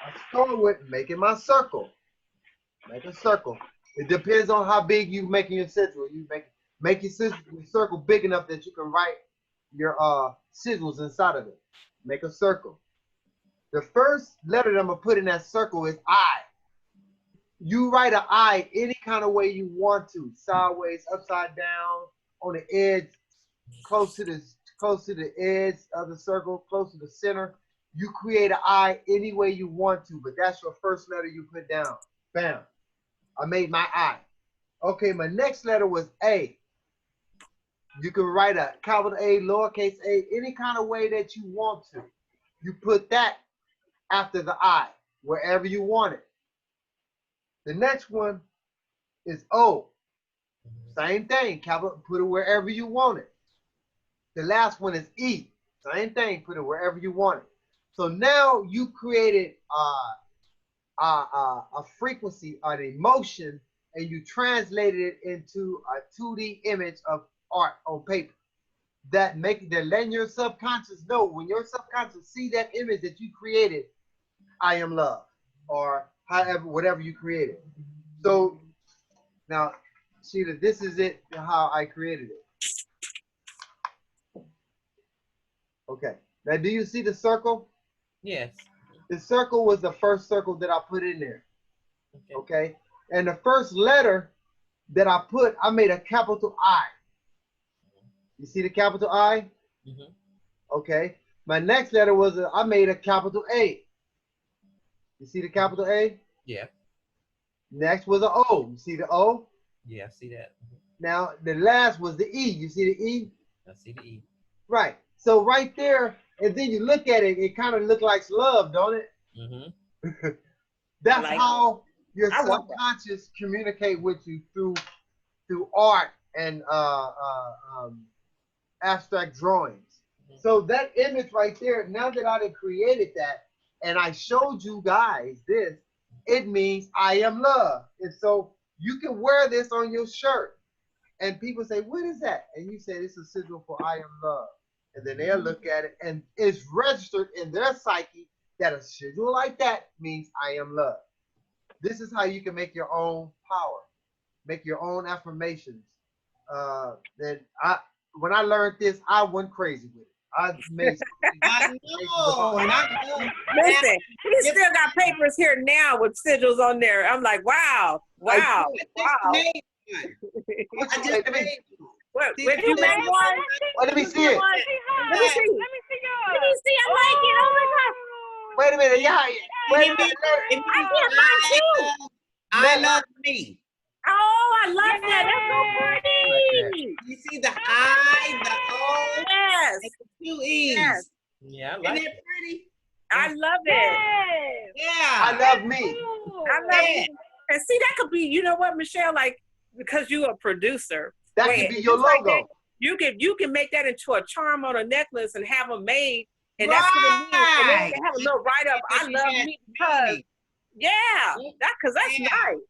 S1: I start with making my circle. Make a circle. It depends on how big you making your sigil. You make your circle big enough that you can write your sigils inside of it. Make a circle. The first letter that I'm gonna put in that circle is I. You write an I any kind of way you want to, sideways, upside down, on the edge, close to the edge of the circle, close to the center. You create an I any way you want to, but that's your first letter you put down. Bam. I made my I. Okay, my next letter was A. You can write a capital A, lowercase a, any kind of way that you want to. You put that after the I, wherever you want it. The next one is O. Same thing, capital, put it wherever you want it. The last one is E. Same thing, put it wherever you want it. So now you created a frequency, an emotion, and you translated it into a 2D image of art on paper. That letting your subconscious know, when your subconscious see that image that you created, I am love, or however, whatever you created. So now, Sheila, this is it, how I created it. Okay. Now, do you see the circle?
S7: Yes.
S1: The circle was the first circle that I put in there. Okay. And the first letter that I put, I made a capital I. You see the capital I?
S7: Mm-hmm.
S1: Okay. My next letter was I made a capital A. You see the capital A?
S7: Yeah.
S1: Next was an O. You see the O?
S7: Yeah, I see that. Mm-hmm.
S1: Now the last was the E. You see the E?
S7: I see the E.
S1: Right. So right there, and then you look at it, it kind of looks like love, don't it?
S7: Mm-hmm.
S1: That's
S2: like
S1: how your
S2: I want
S1: subconscious communicate with you through art and abstract drawings. So that image right there, now that I done created that and I showed you guys this, it means I am love. And so you can wear this on your shirt and people say, what is that? And you say, it's a sigil for I am love. And then they'll look at it and it's registered in their psyche that a sigil like that means I am love. This is how you can make your own power, make your own affirmations. When I learned this, I went crazy with it. I made.
S4: I know, and I know.
S2: Listen, we still got papers here now with sigils on there. I'm like, wow.
S4: I just made one.
S2: What you made one?
S1: Let me see it.
S2: Let me see.
S6: Let me see yours.
S2: Let me see. I like it. Oh my God.
S1: Wait a minute, yeah. Wait a minute.
S4: I love me.
S2: Oh, I love that. That's so pretty.
S4: You see the I, the O,
S2: Yes.
S4: and the two E's.
S2: Yes.
S7: Yeah, I
S4: Isn't
S7: like
S4: it
S7: it.
S4: pretty?
S2: I love it.
S6: Yes.
S4: Yeah.
S1: I love me.
S2: I love it. And see, that could be, you know what, Michelle, like, because you're a producer.
S1: That
S2: Wait,
S1: could be your
S2: like
S1: logo.
S2: that, you can make that into a charm on a necklace and have them made. And that's what it means. And then they have a little write-up, I love me because, because that's nice.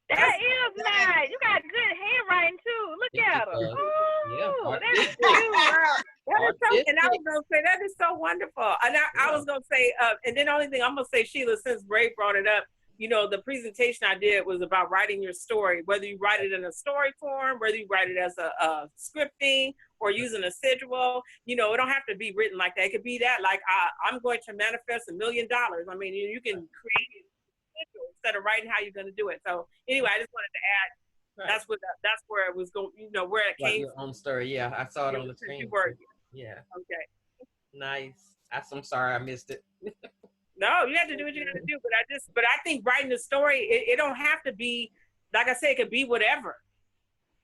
S6: That is nice. You got good handwriting too. Look at her. Ooh, that is cute.
S2: That is so, and I was gonna say that is so wonderful. And I was gonna say, and then the only thing I'm gonna say, Sheila, since Ray brought it up, the presentation I did was about writing your story, whether you write it in a story form, whether you write it as a scripting or using a schedule. It don't have to be written like that. It could be that, like, I'm going to manifest $1 million. I mean, you can create it instead of writing how you're going to do it. So anyway, I just wanted to add, that's where it was going, where it came
S7: your own story. Yeah, I saw it on the screen. Yeah.
S2: Okay.
S7: Nice. I'm sorry I missed it.
S2: No, you have to do what you got to do. But I think writing the story, it don't have to be, like I said, it could be whatever.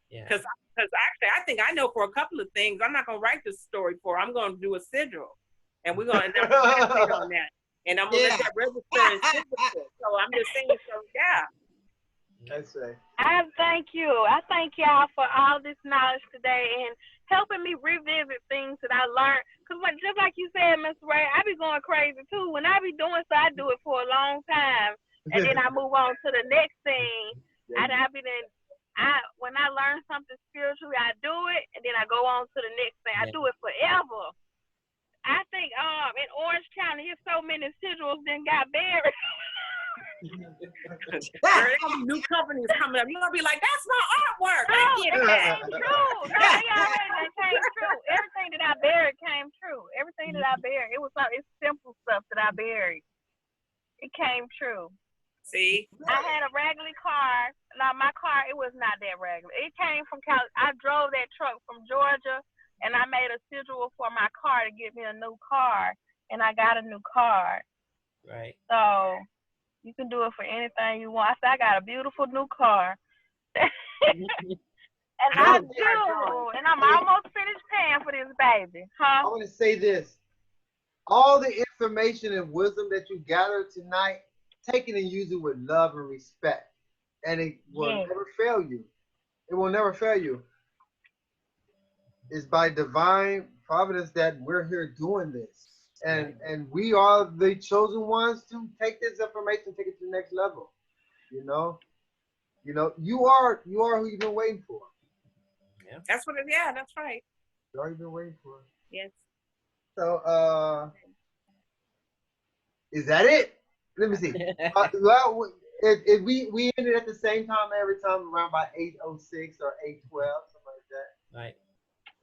S7: Yeah.
S2: Because actually, I think I know for a couple of things, I'm not going to write this story for. I'm going to do a sigil, and we're going to meditate on that, and I'm going to let that register and signature. So I'm just saying, so yeah.
S1: That's right.
S6: I thank you. I thank y'all for all this knowledge today and helping me revisit things that I learned. Because just like you said, Mr. Ray, I be going crazy too. When I be doing so, I do it for a long time. And then I move on to the next thing. When I learn something spiritually, I do it. And then I go on to the next thing. I do it forever. I think in Orange County, there's so many sigils that got buried.
S2: There's gonna be new companies coming up. You're gonna be like, "That's my artwork."
S6: No, it came true. No, it came true. Everything that I buried came true. Everything that I buried, it's simple stuff that I buried. It came true.
S2: See,
S6: I had a raggedy car. No, my car, it was not that raggedy. It came from I drove that truck from Georgia, and I made a sigil for my car to get me a new car, and I got a new car.
S7: Right.
S6: So you can do it for anything you want. I said, I got a beautiful new car. And I do. And I'm almost finished paying for this baby.
S1: I want to say this. All the information and wisdom that you gathered tonight, take it and use it with love and respect. And it will never fail you. It will never fail you. It's by divine providence that we're here doing this. And we are the chosen ones to take this information, take it to the next level. You are who you've been waiting for.
S2: Yeah. That's what it. Yeah, that's right.
S1: You are who you've been waiting for.
S2: Yes.
S1: So, is that it? Let me see. Well, if we ended at the same time every time, around by 8:06 or 8:12, something like that.
S7: Right.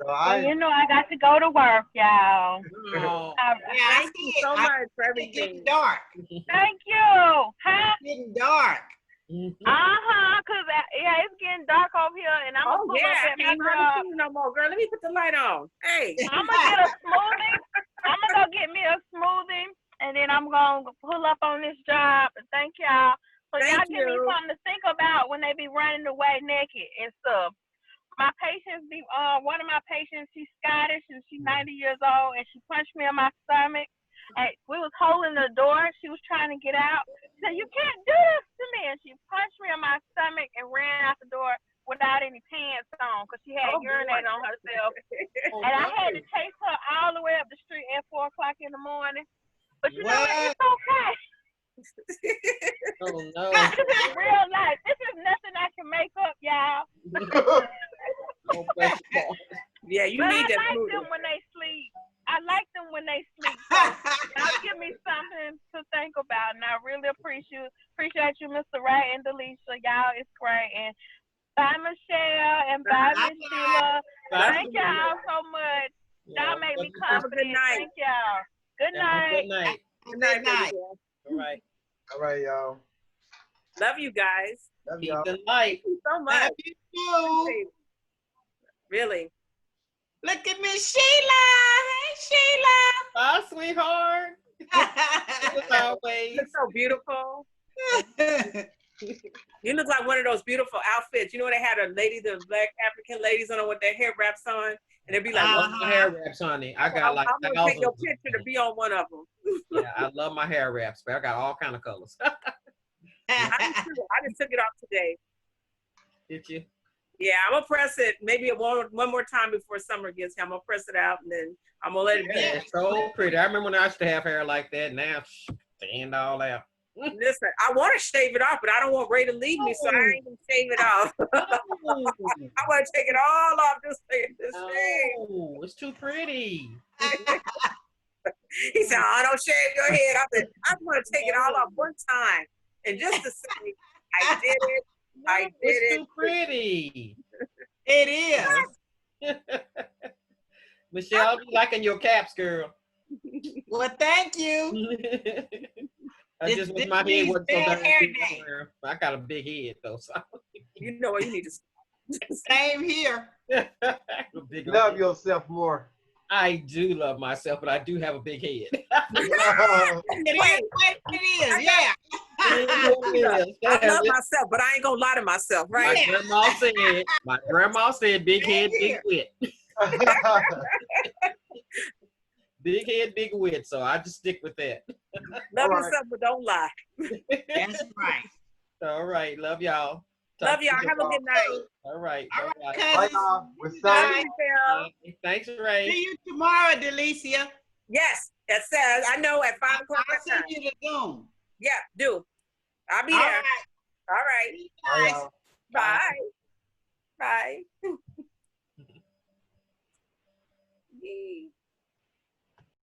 S1: So
S6: I got to go to work, y'all.
S7: Oh.
S2: Thank you so much for everything.
S4: It's getting dark.
S6: Thank you.
S4: It's getting dark.
S6: Cause it's getting dark over here, and I'm gonna pull up at my job.
S2: No more, girl. Let me put the light on. Hey,
S6: I'm gonna get a smoothie. I'm gonna go get me a smoothie, and then I'm gonna pull up on this job. And thank y'all. So y'all give me something to think about when they be running away naked and stuff. My patients one of my patients, she's Scottish and she's 90 years old, and she punched me in my stomach. And we was holding the door. She was trying to get out. She said, "You can't do this to me." And she punched me in my stomach and ran out the door without any pants on because she had urinated on herself. And I had to chase her all the way up the street at 4 o'clock in the morning. But you know what? It's okay.
S7: Oh no.
S6: This is real life. This is nothing I can make up, y'all.
S2: Yeah, you need that.
S6: I like them when they sleep. I like them when they sleep. So y'all give me something to think about, and I really appreciate you, Mr. Ray and Delicia. Y'all, it's great. And bye, Michelle, and bye, Miss Sheila. Thank y'all so much. Y'all make me confident. Thank y'all. Good night.
S7: Good night.
S4: Good night.
S7: All right.
S1: All right, y'all.
S2: Love you guys.
S1: Love y'all.
S7: Good night.
S2: Thank you so much.
S4: Love you too.
S2: Really.
S4: Look at Miss Sheila. Hey, Sheila.
S7: Bye, sweetheart. As always.
S2: You're so beautiful. You look like one of those beautiful outfits. You know when they had the black African ladies on with their hair wraps on, and they'd be like,
S7: I love my hair wraps, honey. I got like
S2: I'm gonna take your picture to be on one of them.
S7: Yeah, I love my hair wraps, but I got all kind of colors.
S2: I just took it off today.
S7: Did you?
S2: Yeah, I'm gonna press it maybe one more time before summer gets here. I'm gonna press it out and then I'm gonna let it be.
S7: Yeah, it's so pretty. I remember when I used to have hair like that. Now, stand all out.
S2: Listen, I want to shave it off, but I don't want Ray to leave me, so I ain't gonna shave it off. I want to take it all off this thing.
S7: Oh, it's too pretty.
S2: He said, "Oh, don't shave your head." I said, "I'm gonna take it all off one time." And just to say, I did it. I did
S7: It's
S2: it.
S7: too pretty.
S4: It is.
S7: Michelle, I be liking your caps, girl.
S4: Well, thank you.
S7: I
S4: This-
S7: just wish
S4: this
S7: my head
S4: means
S7: wasn't so
S4: bad
S7: darn
S4: hair
S7: big.
S4: day.
S7: I got a big head though, so
S2: You know what? You need to.
S4: Same here.
S7: a big old
S1: Love
S7: head.
S1: yourself more.
S7: I do love myself, but I do have a big head.
S4: It is what it is. Yeah.
S2: I love myself, but I ain't gonna lie to myself,
S7: My
S2: right?
S7: grandma said, big head, big
S4: Here.
S7: wit. Big head, big wit. So I just stick with that.
S2: Love
S1: All right.
S2: yourself, but don't lie.
S4: That's right.
S7: All right. Love y'all.
S2: Love
S7: Talk to
S2: y'all.
S7: you
S2: Have a
S7: tomorrow.
S2: good night.
S7: All right.
S4: All right,
S7: Bye-bye.
S1: Bye,
S4: cousins.
S1: y'all. We're
S4: Bye.
S1: signing.
S2: Bye.
S7: Bye. Thanks, Ray.
S4: See you tomorrow, Delicia.
S2: Yes, it says. I know at 5 o'clock.
S4: I'll
S2: that
S4: send
S2: time.
S4: you the Zoom.
S2: Yeah, do. I'll be
S4: All
S2: there.
S4: right.
S2: All right.
S4: See you
S1: Bye,
S4: guys.
S1: y'all.
S2: Bye. Bye. Yee.